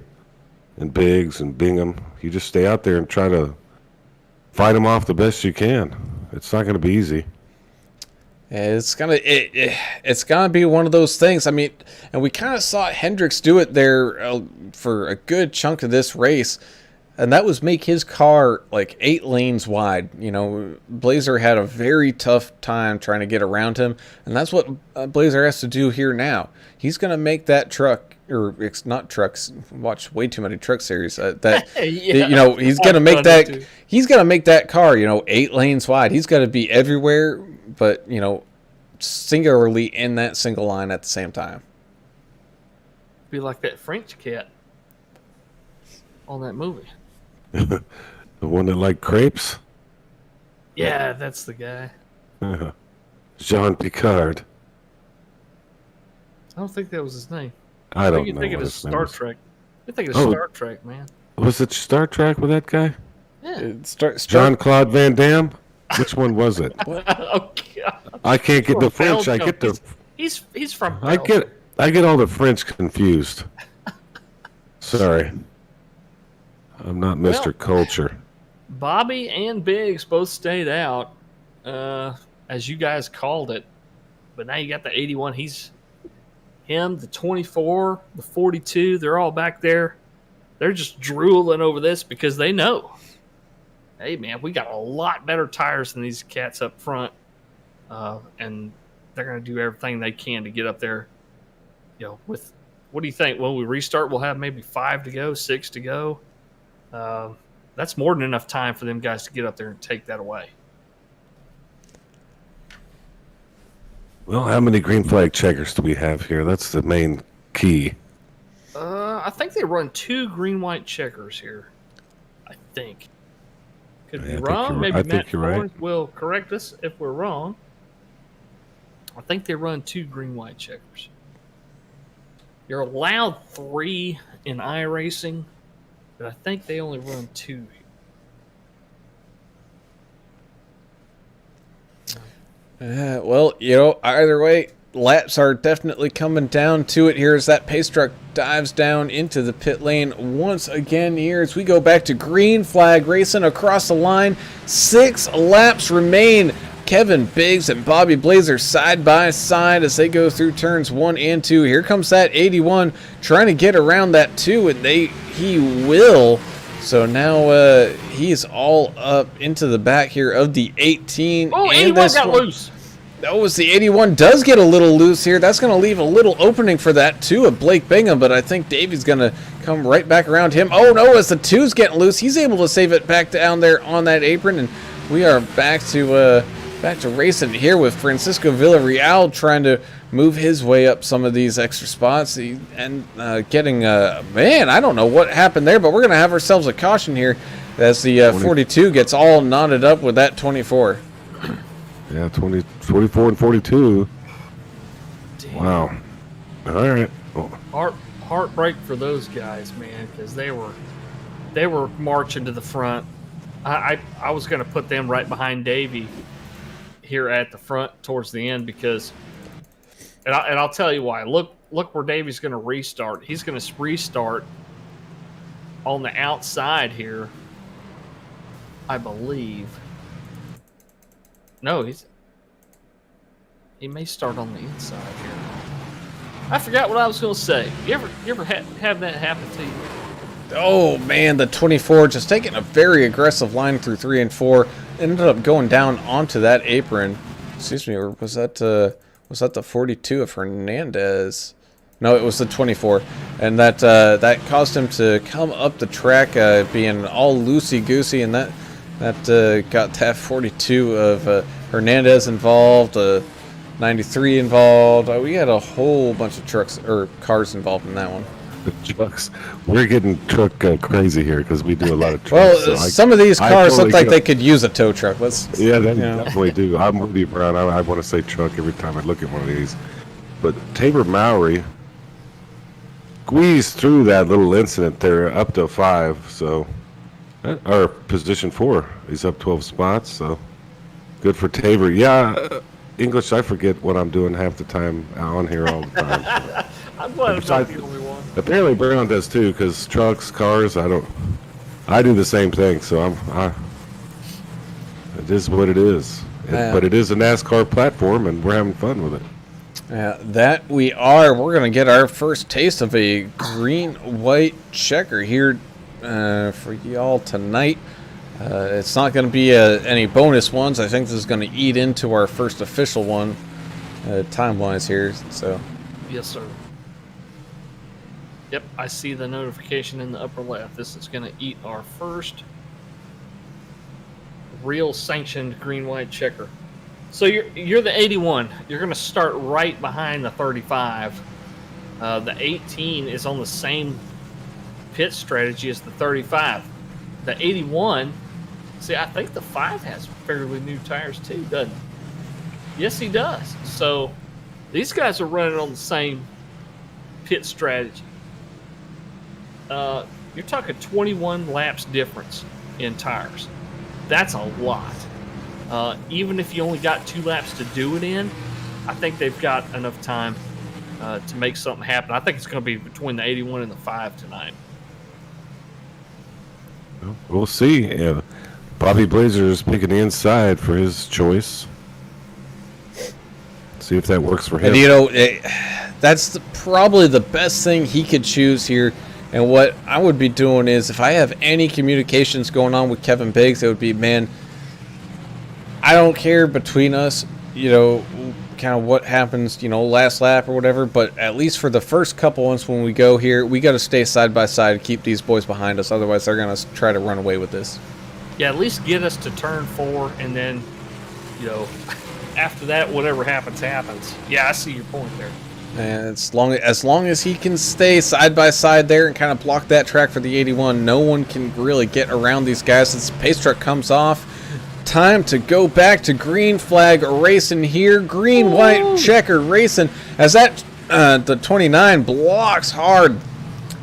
Speaker 3: and Biggs and Bingham, you just stay out there and try to fight them off the best you can. It's not going to be easy.
Speaker 1: It's gonna be one of those things. I mean, and we kind of saw Hendricks do it there for a good chunk of this race, and that was make his car like 8 lanes wide. You know, Blazer had a very tough time trying to get around him, and that's what Blazer has to do here now. He's gonna make that truck, or it's not trucks. Watch way too many truck series. He's gonna make that. He's gonna make that car, 8 lanes wide. He's got to be everywhere, but singularly in that single line at the same time.
Speaker 2: Be like that French cat on that movie.
Speaker 3: The one that liked crepes?
Speaker 2: Yeah, that's the guy.
Speaker 3: Jean Picard.
Speaker 2: I don't think that was his name.
Speaker 3: I don't know.
Speaker 2: You're thinking of Star Trek. You're thinking of Star Trek, man.
Speaker 3: Was it Star Trek with that guy?
Speaker 2: Yeah.
Speaker 3: Jean-Claude Van Damme? Which one was it?
Speaker 2: Oh, God.
Speaker 3: I can't get the French. I get the.
Speaker 2: He's from Belgium.
Speaker 3: I get all the French confused. Sorry, I'm not Mr. Culture.
Speaker 2: Bobby and Biggs both stayed out, as you guys called it. But now you got the 81. The 24, the 42. They're all back there. They're just drooling over this because they know. Hey, man, we got a lot better tires than these cats up front, and they're going to do everything they can to get up there. With what do you think? When we restart, we'll have maybe 5 to go, 6 to go. That's more than enough time for them guys to get up there and take that away.
Speaker 3: Well, how many green flag checkers do we have here? That's the main key.
Speaker 2: I think they run 2 green-white checkers here. I think. Could be wrong. Maybe Matt Thorne will correct us if we're wrong. I think they run 2 green-white checkers. You're allowed 3 in iRacing, but I think they only run 2.
Speaker 1: Well, either way, laps are definitely coming down to it here as that pace truck dives down into the pit lane once again here as we go back to green flag racing across the line. 6 laps remain. Kevin Biggs and Bobby Blazer side by side as they go through turns 1 and 2. Here comes that 81 trying to get around that 2, and he will. So now he's all up into the back here of the 18.
Speaker 2: Oh,
Speaker 1: and
Speaker 2: 81 got loose.
Speaker 1: Oh, as the 81 does get a little loose here. That's going to leave a little opening for that 2 of Blake Bingham, but I think Davey's going to come right back around him. Oh, no, as the 2's getting loose, he's able to save it back down there on that apron, and we are back to racing here with Francisco Villarreal trying to move his way up some of these extra spots and getting man, I don't know what happened there, but we're going to have ourselves a caution here as the 42 gets all knotted up with that 24.
Speaker 3: Yeah, 44 and 42. Damn. Wow. All right. Oh.
Speaker 2: Heartbreak for those guys, man, because they were marching to the front. I was going to put them right behind Davey here at the front towards the end because, and I'll tell you why. Look where Davey's going to restart. He's going to restart on the outside here, I believe. No, he may start on the inside here. I forgot what I was going to say. You ever have that happen to you?
Speaker 1: Oh man, the 24 just taking a very aggressive line through 3 and 4, ended up going down onto that apron. Excuse me, or was that the 42 of Hernandez? No, it was the 24, and that caused him to come up the track being all loosey goosey, and that got that 42 of Hernandez involved, 93 involved. We had a whole bunch of trucks or cars involved in that one.
Speaker 3: The trucks, we're getting truck crazy here because we do a lot of trucks.
Speaker 1: Well, so some of these cars look like they could use a tow truck.
Speaker 3: Yeah, they definitely do. I'm with you, Brian. I want to say truck every time I look at one of these. But Tabor Mowry squeezed through that little incident there up to 5. So, or position 4. He's up 12 spots. So, good for Tabor. Yeah, English, I forget what I'm doing half the time on here all the time. So.
Speaker 2: I'm glad I'm not the only one.
Speaker 3: Apparently Brown does too, because trucks, cars, I do the same thing, so it is what it is. But it is a NASCAR platform, and we're having fun with it.
Speaker 1: Yeah, that we are. We're going to get our first taste of a green-white checker here for y'all tonight. It's not going to be any bonus ones. I think this is going to eat into our first official one time-wise here. So.
Speaker 2: Yes, sir. Yep, I see the notification in the upper left. This is going to eat our first real sanctioned green-white checker. So you're the 81. You're going to start right behind the 35. The 18 is on the same pit strategy as the 35. The 81, see, I think the 5 has fairly new tires too, doesn't it? Yes, he does. So these guys are running on the same pit strategy. You're talking 21 laps difference in tires. That's a lot. Even if you only got 2 laps to do it in, I think they've got enough time to make something happen. I think it's going to be between the 81 and the 5 tonight.
Speaker 3: We'll see. Yeah. Bobby Blazer is picking the inside for his choice. See if that works for him.
Speaker 1: And, that's probably the best thing he could choose here. And what I would be doing is, if I have any communications going on with Kevin Biggs, it would be, man, I don't care between us, kind of what happens, last lap or whatever, but at least for the first couple ones when we go here, we got to stay side by side and keep these boys behind us. Otherwise, they're going to try to run away with this.
Speaker 2: Yeah, at least get us to turn 4, and then, after that, whatever happens, happens. Yeah, I see your point there.
Speaker 1: And as long as he can stay side by side there and kind of block that track for the 81, no one can really get around these guys. As the pace truck comes off, time to go back to green flag racing here. Green, white, checker racing as that the 29 blocks hard.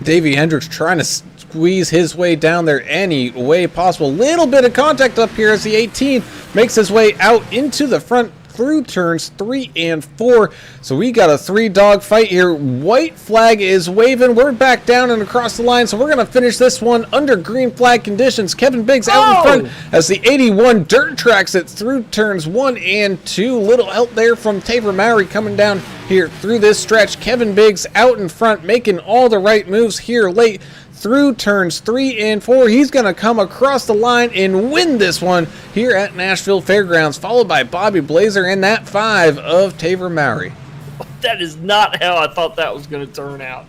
Speaker 1: Davey Hendricks trying to squeeze his way down there any way possible. Little bit of contact up here as the 18 makes his way out into the front through turns 3 and 4. So we got a 3-dog fight here. White flag is waving. We're back down and across the line, so we're going to finish this one under green flag conditions. Kevin Biggs out in front as the 81 dirt tracks it through turns 1 and 2. Little help there from Taver Mowry coming down here through this stretch. Kevin Biggs out in front, making all the right moves here late through turns 3 and 4. He's going to come across the line and win this one here at Nashville Fairgrounds, followed by Bobby Blazer and that 5 of Taver Mowry.
Speaker 2: That is not how I thought that was going to turn out.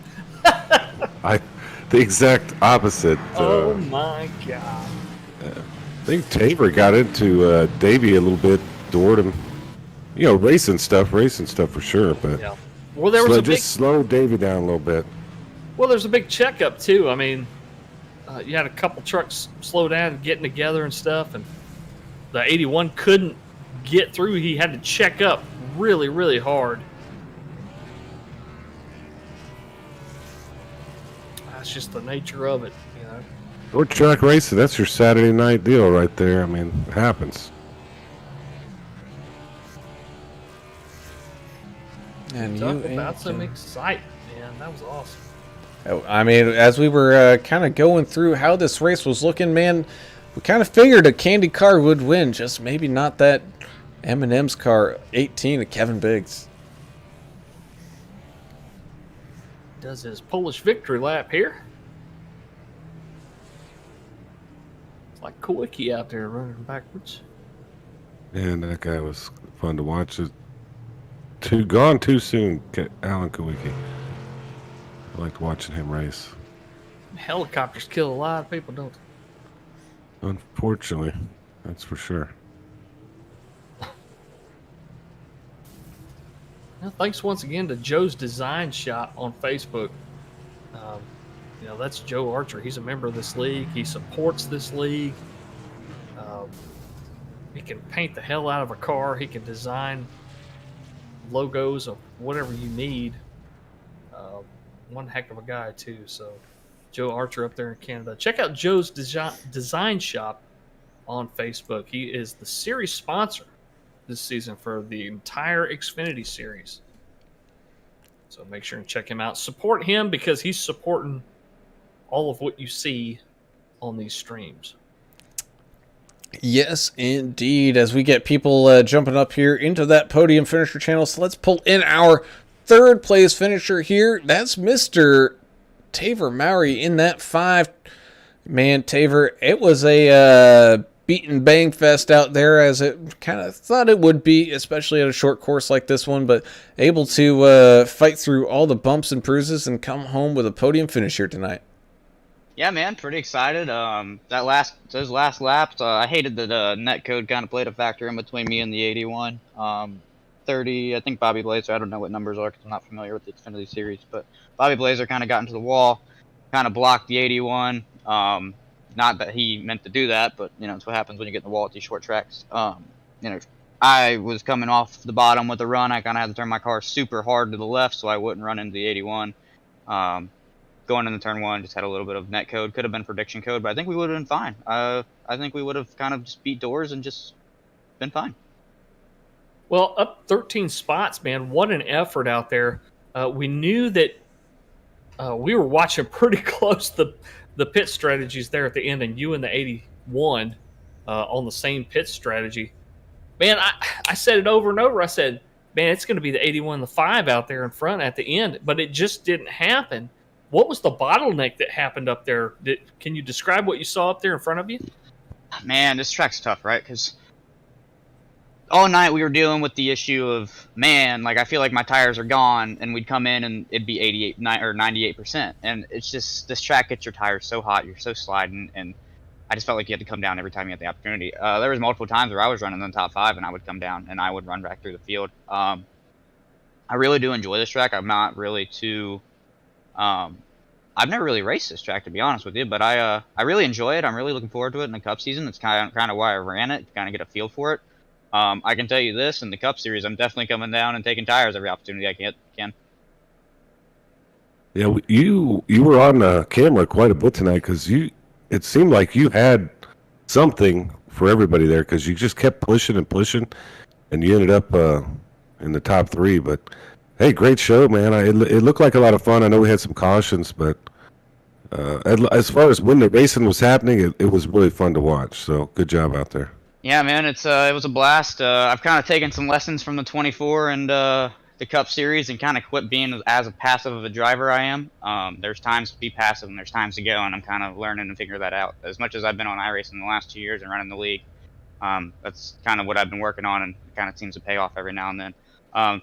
Speaker 3: The exact opposite.
Speaker 2: Oh my God.
Speaker 3: I think Taver got into Davey a little bit, doored him. You know, racing stuff for sure. But
Speaker 2: yeah. Well, there was
Speaker 3: just slow Davey down a little bit.
Speaker 2: Well, there's a big checkup too. I mean, you had a couple trucks slow down, getting together and stuff, and the 81 couldn't get through. He had to check up really, really hard. That's just the nature of it, you know.
Speaker 3: Short track racing, that's your Saturday night deal right there. I mean, it happens.
Speaker 1: And
Speaker 2: Talk about some excitement, man. That was awesome.
Speaker 1: I mean, as we were kind of going through how this race was looking, man, we kind of figured a Candy car would win, just maybe not that M&M's car 18 of Kevin Biggs.
Speaker 2: Does his Polish victory lap here. It's like Kowicki out there running backwards.
Speaker 3: Man, that guy was fun to watch. Gone too soon, Alan Kowicki. I liked watching him race.
Speaker 2: Helicopters kill a lot of people, don't they?
Speaker 3: Unfortunately, that's for sure.
Speaker 2: Well, thanks once again to Joe's Design Shop on Facebook. You know, that's Joe Archer. He's a member of this league. He supports this league. He can paint the hell out of a car. He can design logos of whatever you need. One heck of a guy too. So Joe Archer up there in Canada. Check out Joe's Design Shop on Facebook. He is the series sponsor this season for the entire Xfinity series. So make sure and check him out. Support him because he's supporting all of what you see on these streams.
Speaker 1: Yes, indeed. As we get people jumping up here into that podium finisher channel, so let's pull in our third place finisher here. That's Mr. Taver Mowry in that 5. Man, Taver, it was a beat and bang fest out there, as it kind of thought it would be, especially at a short course like this one, but able to fight through all the bumps and bruises and come home with a podium finish here tonight.
Speaker 4: Yeah, man, pretty excited. Those last laps, I hated that net code kind of played a factor in between me and the 81. 30, I think Bobby Blazer, I don't know what numbers are because I'm not familiar with the Xfinity series, but Bobby Blazer kind of got into the wall, kind of blocked the 81. Not that he meant to do that, but, you know, it's what happens when you get in the wall at these short tracks. You know, I was coming off the bottom with a run. I kind of had to turn my car super hard to the left so I wouldn't run into the 81. Going into turn 1, just had a little bit of net code. Could have been prediction code, but I think we would have been fine. I think we would have kind of just beat doors and just been fine.
Speaker 2: Well, up 13 spots, man. What an effort out there. We knew that we were watching pretty close the pit strategies there at the end, and you and the 81 on the same pit strategy. Man, I said it over and over. I said, man, it's going to be the 81 and the 5 out there in front at the end, but it just didn't happen. What was the bottleneck that happened up there? Can you describe what you saw up there in front of you?
Speaker 4: Man, this track's tough, right? Because all night we were dealing with the issue of, man, like I feel like my tires are gone, and we'd come in and it'd be 88 or 98%. And it's just, this track gets your tires so hot, you're so sliding, and I just felt like you had to come down every time you had the opportunity. There was multiple times where I was running in the top 5 and I would come down and I would run back through the field. I really do enjoy this track. I'm not really too... I've never really raced this track, to be honest with you, but I really enjoy it. I'm really looking forward to it in the Cup season. It's kind of why I ran it, to kind of get a feel for it. I can tell you this, in the Cup Series, I'm definitely coming down and taking tires every opportunity I can.
Speaker 3: Yeah, you were on camera quite a bit tonight because it seemed like you had something for everybody there because you just kept pushing and pushing, and you ended up in the top 3. But hey, great show, man. It looked like a lot of fun. I know we had some cautions, but as far as when the racing was happening, it was really fun to watch. So good job out there.
Speaker 4: Yeah, man, it was a blast. I've kind of taken some lessons from the 24 and the Cup Series and kind of quit being as passive of a driver I am. There's times to be passive and there's times to go, and I'm kind of learning to figure that out. As much as I've been on iRacing in the last 2 years and running the league, that's kind of what I've been working on, and it kind of seems to pay off every now and then.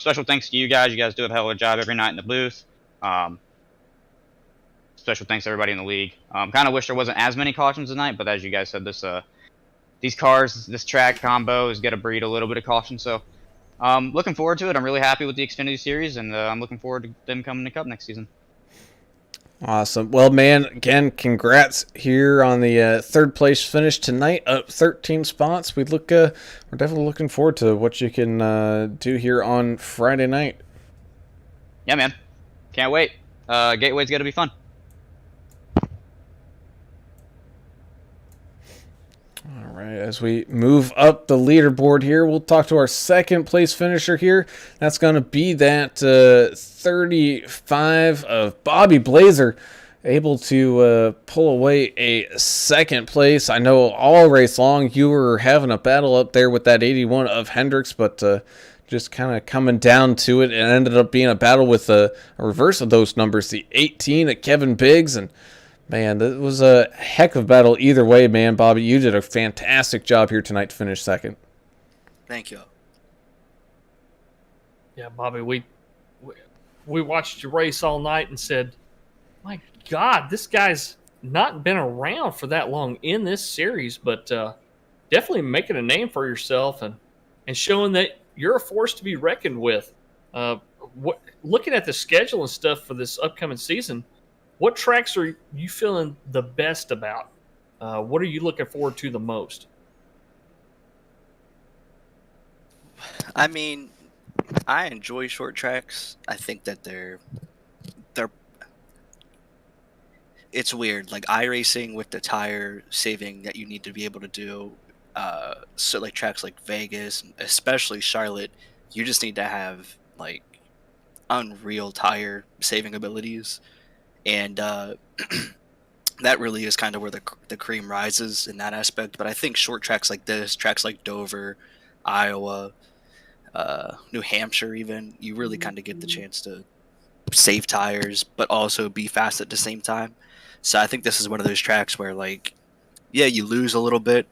Speaker 4: Special thanks to you guys. You guys do a hell of a job every night in the booth. Special thanks to everybody in the league. Kind of wish there wasn't as many cautions tonight, but as you guys said, these cars, this track combo is going to breed a little bit of caution. So looking forward to it. I'm really happy with the Xfinity Series, and I'm looking forward to them coming to Cup next season.
Speaker 1: Awesome. Well, man, again, congrats here on the third place finish tonight, up 13 spots. We're definitely looking forward to what you can do here on Friday night.
Speaker 4: Yeah, man. Can't wait. Gateway's going to be fun.
Speaker 1: All right, as we move up the leaderboard here, we'll talk to our second place finisher here. That's going to be that 35 of Bobby Blazer, able to pull away a second place. I know all race long you were having a battle up there with that 81 of Hendricks, but just kind of coming down to it, and ended up being a battle with a reverse of those numbers, the 18 of Kevin Biggs. And man, that was a heck of a battle either way, man. Bobby, you did a fantastic job here tonight to finish second.
Speaker 5: Thank you.
Speaker 2: Yeah, Bobby, we watched you race all night and said, my God, this guy's not been around for that long in this series, but definitely making a name for yourself and showing that you're a force to be reckoned with. Looking at the schedule and stuff for this upcoming season, what tracks are you feeling the best about? What are you looking forward to the most?
Speaker 5: I mean, I enjoy short tracks. I think that they're it's weird. Like iRacing with the tire saving that you need to be able to do, so like tracks like Vegas, especially Charlotte, you just need to have like unreal tire saving abilities. And that really is kind of where the cream rises in that aspect. But I think short tracks like this, tracks like Dover, Iowa, New Hampshire even, you really kind of get the chance to save tires, but also be fast at the same time. So I think this is one of those tracks where, like, yeah, you lose a little bit,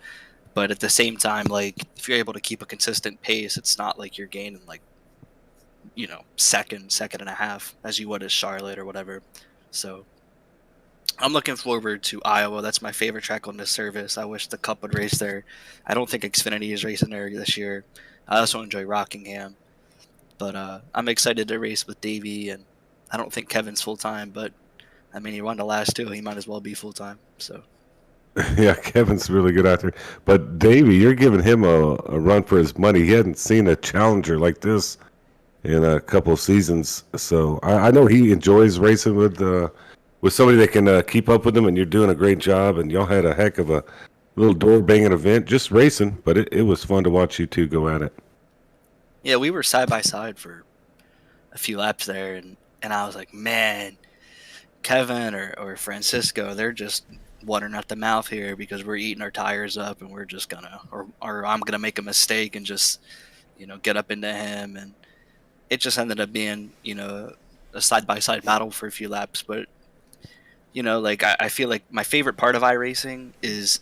Speaker 5: but at the same time, like, if you're able to keep a consistent pace, it's not like you're gaining, like, you know, second and a half as you would at Charlotte or whatever. So I'm looking forward to Iowa. That's my favorite track on this service. I wish the Cup would race there. I don't think Xfinity is racing there this year. I also enjoy Rockingham. But I'm excited to race with Davey, and I don't think Kevin's full-time, but, I mean, he won the last two. He might as well be full-time. So.
Speaker 3: Yeah, Kevin's really good out there. But, Davey, you're giving him a run for his money. He hadn't seen a challenger like this in a couple of seasons. So I know he enjoys racing with somebody that can keep up with him, and you're doing a great job. And y'all had a heck of a little door-banging event, just racing. But it was fun to watch you two go at it.
Speaker 5: Yeah, we were side by side for a few laps there, and I was like, man, Kevin or Francisco, they're just watering at the mouth here because we're eating our tires up, and we're just gonna, or I'm gonna make a mistake and just, you know, get up into him, and it just ended up being, you know, a side by side battle for a few laps. But, you know, like I feel like my favorite part of iRacing is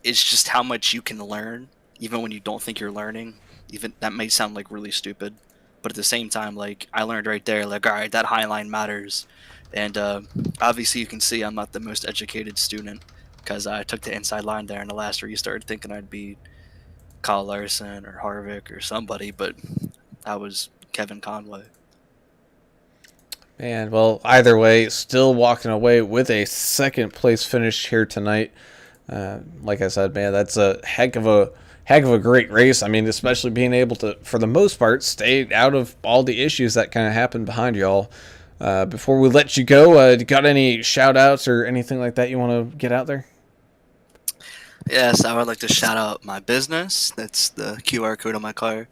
Speaker 5: it's just how much you can learn, even when you don't think you're learning. Even that may sound like really stupid, but at the same time, like I learned right there, like, all right, that high line matters. And obviously you can see I'm not the most educated student because I took the inside line there in the last restart thinking I'd be Kyle Larson or Harvick or somebody, but I was Kevin Conway.
Speaker 1: Man, well, either way, still walking away with a second place finish here tonight. Like I said, man, that's a heck of a great race. I mean, especially being able to, for the most part, stay out of all the issues that kind of happened behind y'all. Before we let you go, got any shout outs or anything like that you want to get out there?
Speaker 5: Yes, I would like to shout out my business. That's the QR code on my car.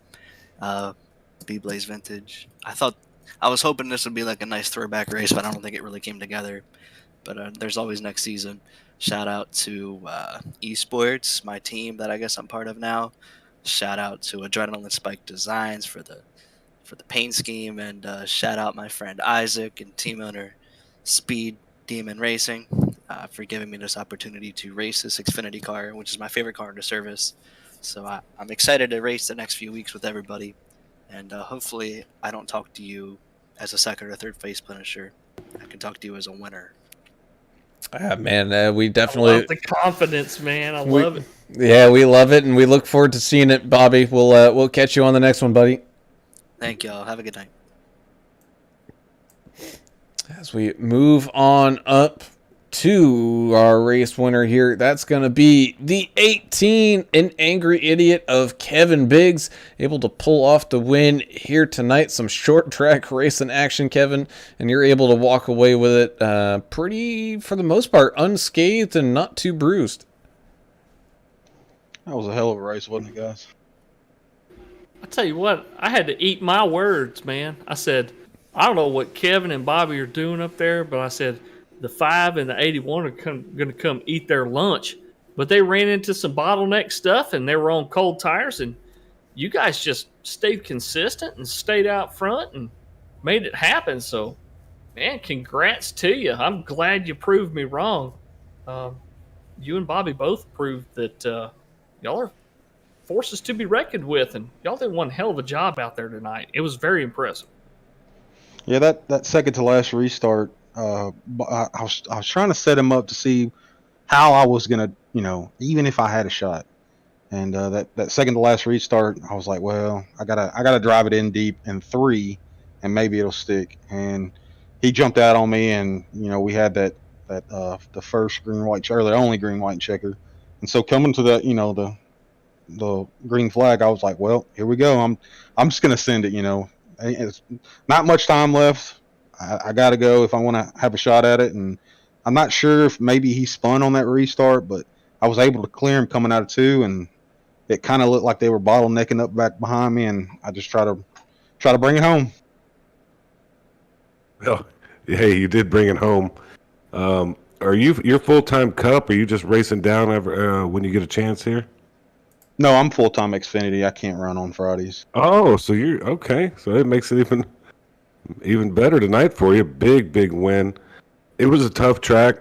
Speaker 5: Uh, B Blaze Vintage. I was hoping this would be like a nice throwback race, but I don't think it really came together. But there's always next season. Shout out to esports, my team that I guess I'm part of now. Shout out to Adrenaline Spike Designs for the paint scheme, and shout out my friend Isaac and team owner Speed Demon Racing for giving me this opportunity to race this Xfinity car, which is my favorite car in the service. So I'm excited to race the next few weeks with everybody, and hopefully I don't talk to you as a second or third place finisher. I can talk to you as a winner.
Speaker 1: Man, we
Speaker 2: I
Speaker 1: definitely
Speaker 2: love the confidence, man. I love it.
Speaker 1: Yeah, we love it, and we look forward to seeing it, Bobby. We'll catch you on the next one, buddy.
Speaker 5: Thank y'all. Have a good night.
Speaker 1: As we move on up to our race winner here, that's going to be the 18 and Angry Idiot of Kevin Biggs, able to pull off the win here tonight. Some short track racing action, Kevin, and you're able to walk away with it pretty, for the most part, unscathed and not too bruised.
Speaker 6: That was a hell of a race, wasn't it, guys?
Speaker 2: I tell you what, I had to eat my words, man. I said, I don't know what Kevin and Bobby are doing up there, but I said the 5 and the 81 are going to come eat their lunch. But they ran into some bottleneck stuff, and they were on cold tires, and you guys just stayed consistent and stayed out front and made it happen. So, man, congrats to you. I'm glad you proved me wrong. You and Bobby both proved that y'all are forces to be reckoned with, and y'all did one hell of a job out there tonight. It was very impressive.
Speaker 6: Yeah, that second to last restart, I was trying to set him up to see how I was gonna, even if I had a shot. And that second to last restart, I was like, well, I gotta drive it in deep in 3, and maybe it'll stick. And he jumped out on me, and we had that the first green white checker, the only green white checker. And so coming to that, the green flag, I was like, well, here we go. I'm just gonna send it. It's not much time left. I gotta go if I want to have a shot at it. And I'm not sure if maybe he spun on that restart, but I was able to clear him coming out of 2, and it kind of looked like they were bottlenecking up back behind me, and I just try to bring it home.
Speaker 3: Well, hey, you did bring it home. Are you full-time Cup? Or are you just racing down when you get a chance here?
Speaker 6: No, I'm full-time Xfinity. I can't run on Fridays.
Speaker 3: Oh, so you're okay. So it makes it even better tonight for you. Big win. It was a tough track.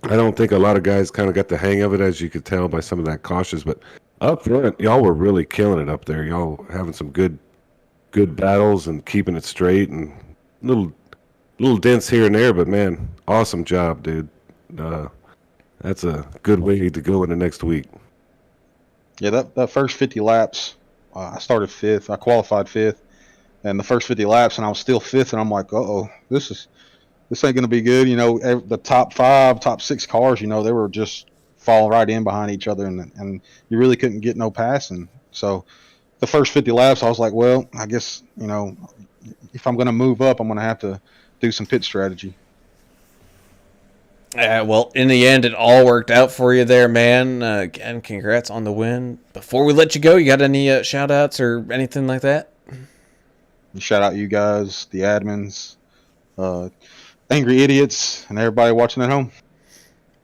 Speaker 3: I don't think a lot of guys kind of got the hang of it, as you could tell by some of that cautious. But up front, y'all were really killing it up there. Y'all having some good battles and keeping it straight, and little dents here and there. But man, awesome job, dude. That's a good way to go in the next week.
Speaker 6: Yeah, that first 50 laps, I started 5th. I qualified 5th, and the first 50 laps, and I was still 5th, and I'm like, this ain't gonna be good. The top 5, top 6 cars, they were just falling right in behind each other, and you really couldn't get no passing. So the first 50 laps, I was like, well, I guess if I'm gonna move up, I'm gonna have to do some pit strategy.
Speaker 1: Well, in the end, it all worked out for you there, man. Again, congrats on the win. Before we let you go, you got any shout-outs or anything like that?
Speaker 6: Shout out you guys, the admins, Angry Idiots, and everybody watching at home.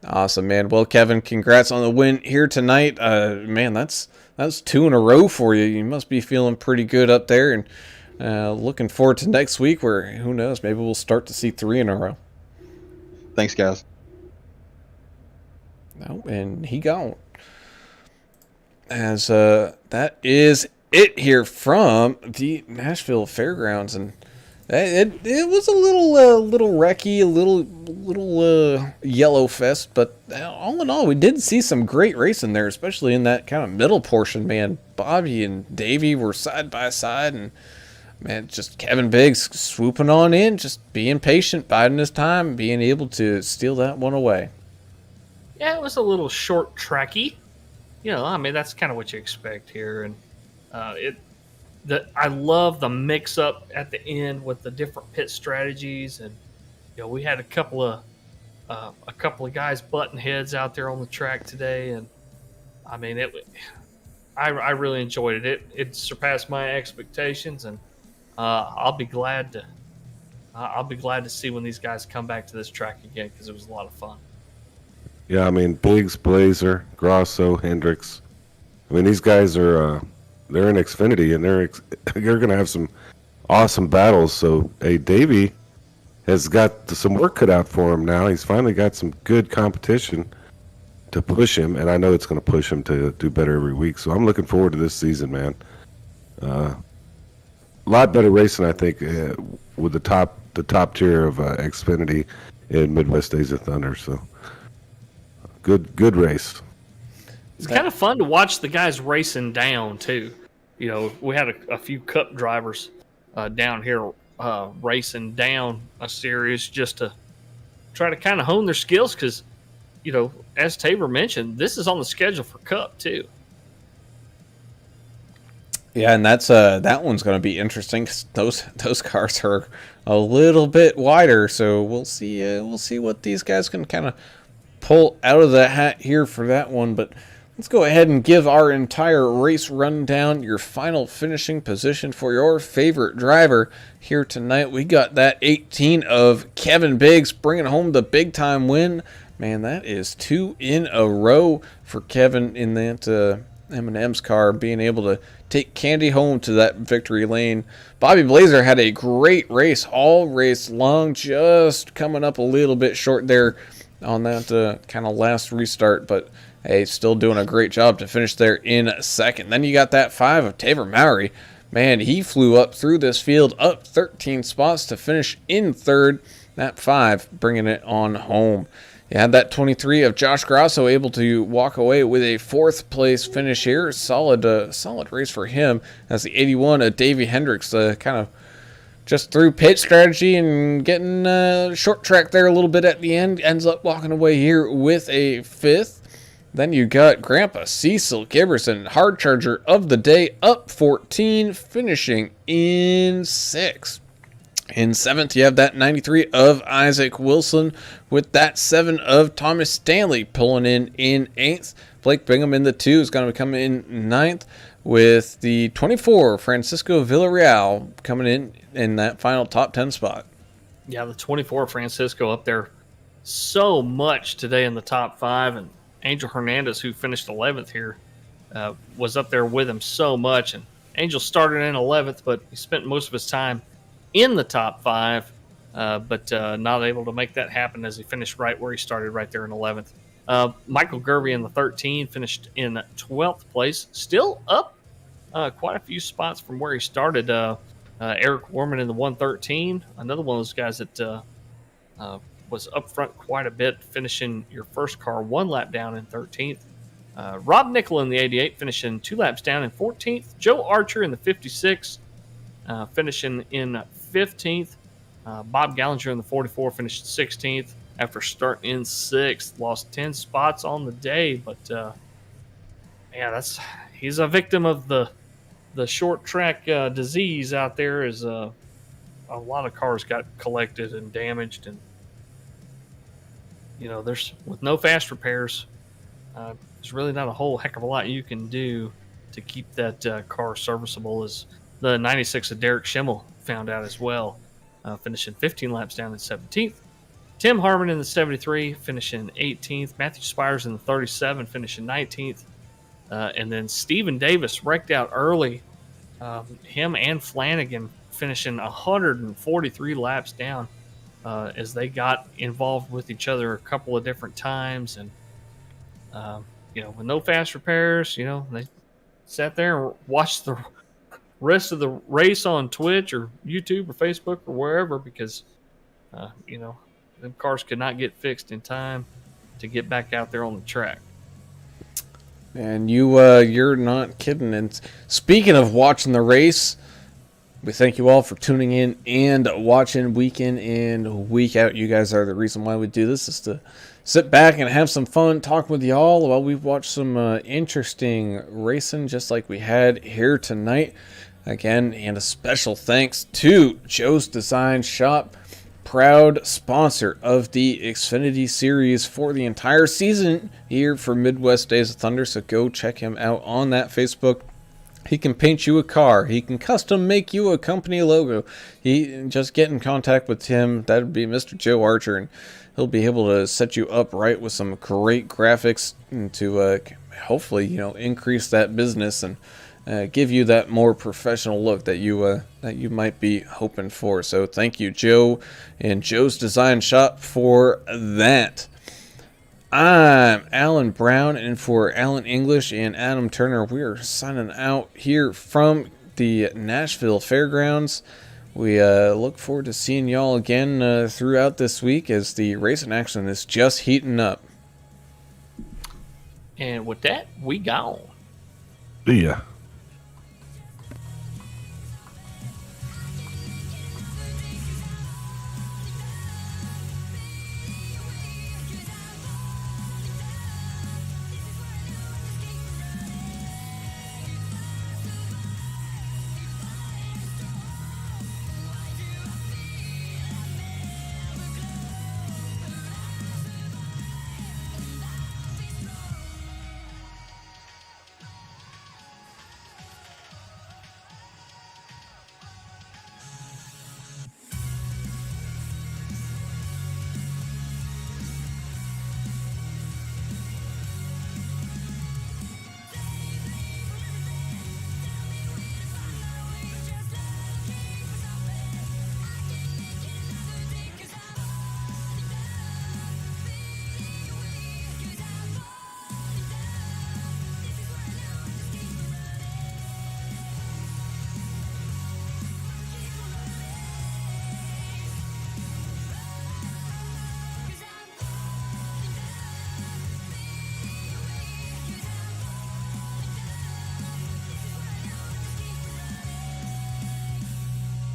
Speaker 1: Awesome, man. Well, Kevin, congrats on the win here tonight. Man, that's 2 in a row for you. You must be feeling pretty good up there, and looking forward to next week where, who knows, maybe we'll start to see 3 in a row.
Speaker 6: Thanks, guys.
Speaker 1: No, and he gone. As that is it here from the Nashville Fairgrounds, and it was a little wrecky, a little yellow fest, but all in all, we did see some great racing there, especially in that kind of middle portion. Man, Bobby and Davey were side by side, and man, just Kevin Biggs swooping on in, just being patient, biding his time, being able to steal that one away.
Speaker 2: Yeah, it was a little short tracky. That's kind of what you expect here, and I love the mix up at the end with the different pit strategies, and we had a couple of guys butting heads out there on the track today, and I mean, I really enjoyed it. It surpassed my expectations, and I'll be glad to see when these guys come back to this track again because it was a lot of fun.
Speaker 3: Yeah, I mean, Biggs, Blazer, Grosso, Hendricks. I mean, these guys are they're in Xfinity, and they're going to have some awesome battles. So, hey, Davey has got some work cut out for him now. He's finally got some good competition to push him, and I know it's going to push him to do better every week. So I'm looking forward to this season, man. A lot better racing, I think, with the top tier of Xfinity in Midwest Days of Thunder. So good race.
Speaker 2: It's kind of fun to watch the guys racing down too. You know, we had a few Cup drivers down here racing down a series just to try to kind of hone their skills because, you know, as Tabor mentioned, this is on the schedule for Cup too.
Speaker 1: Yeah, and that one's going to be interesting because those cars are a little bit wider. So we'll see what these guys can kind of pull out of the hat here for that one. But let's go ahead and give our entire race rundown. Your final finishing position for your favorite driver here tonight. We got that 18 of Kevin Biggs bringing home the big time win. Man, that is 2 in a row for Kevin in that M&M's car, being able to take Candy home to that victory lane. Bobby Blazer had a great race all race long, just coming up a little bit short there on that kind of last restart, but hey, still doing a great job to finish there in second. Then you got that 5 of Tabor Mowry. Man, he flew up through this field, up 13 spots to finish in third. That 5 bringing it on home. You had that 23 of Josh Grosso able to walk away with a 4th place finish here. Solid race for him. As the 81 of Davey Hendricks kind of just through pit strategy and getting short track there a little bit at the end, ends up walking away here with a 5th. Then you got Grandpa Cecil Giberson, hard charger of the day, up 14, finishing in 6th. In 7th, you have that 93 of Isaac Wilson with that 7 of Thomas Stanley pulling in 8th. Blake Bingham in the 2 is going to come in 9th with the 24, Francisco Villarreal, coming in that final top 10 spot.
Speaker 2: Yeah, the 24, Francisco, up there so much today in the top 5, and Angel Hernandez, who finished 11th here, was up there with him so much. And Angel started in 11th, but he spent most of his time in the top 5, but not able to make that happen as he finished right where he started, right there in 11th. Michael Gervey in the 13 finished in 12th place, still up quite a few spots from where he started. Eric Warman in the 113, another one of those guys that was up front quite a bit, finishing your first car 1 lap down in 13th. Rob Nickel in the 88, finishing 2 laps down in 14th. Joe Archer in the 56, finishing in 15th. Bob Gallinger in the 44 finished 16th after starting in 6th. Lost 10 spots on the day, but yeah, he's a victim of the short track disease out there. As a lot of cars got collected and damaged, and you know, with no fast repairs, there's really not a whole heck of a lot you can do to keep that car serviceable, as the 96 of Derek Schimmel found out as well, finishing 15 laps down in 17th. Tim Harmon in the 73, finishing 18th. Matthew Spires in the 37, finishing 19th. And then Stephen Davis wrecked out early. Him and Flanagan finishing 143 laps down as they got involved with each other a couple of different times. And, you know, with no fast repairs, you know, they sat there and watched the rest of the race on Twitch or YouTube or Facebook or wherever, because you know, them cars could not get fixed in time to get back out there on the track.
Speaker 1: And you're not kidding. And speaking of watching the race, we thank you all for tuning in and watching week in and week out. You guys are the reason why we do this, is to sit back and have some fun, talk with y'all while we've watched some interesting racing just like we had here tonight. Again, and a special thanks to Joe's Design Shop, proud sponsor of the Xfinity Series for the entire season here for Midwest Days of Thunder. So go check him out on that Facebook. He can paint you a car. He can custom make you a company logo. He just get in contact with him. That would be Mr. Joe Archer, and he'll be able to set you up right with some great graphics to hopefully increase that business and give you that more professional look that you might be hoping for. So thank you, Joe, and Joe's Design Shop for that. I'm Alan Brown, and for Alan English and Adam Turner, we are signing out here from the Nashville Fairgrounds. We look forward to seeing y'all again throughout this week as the racing action is just heating up.
Speaker 2: And with that, we gone.
Speaker 3: Yeah.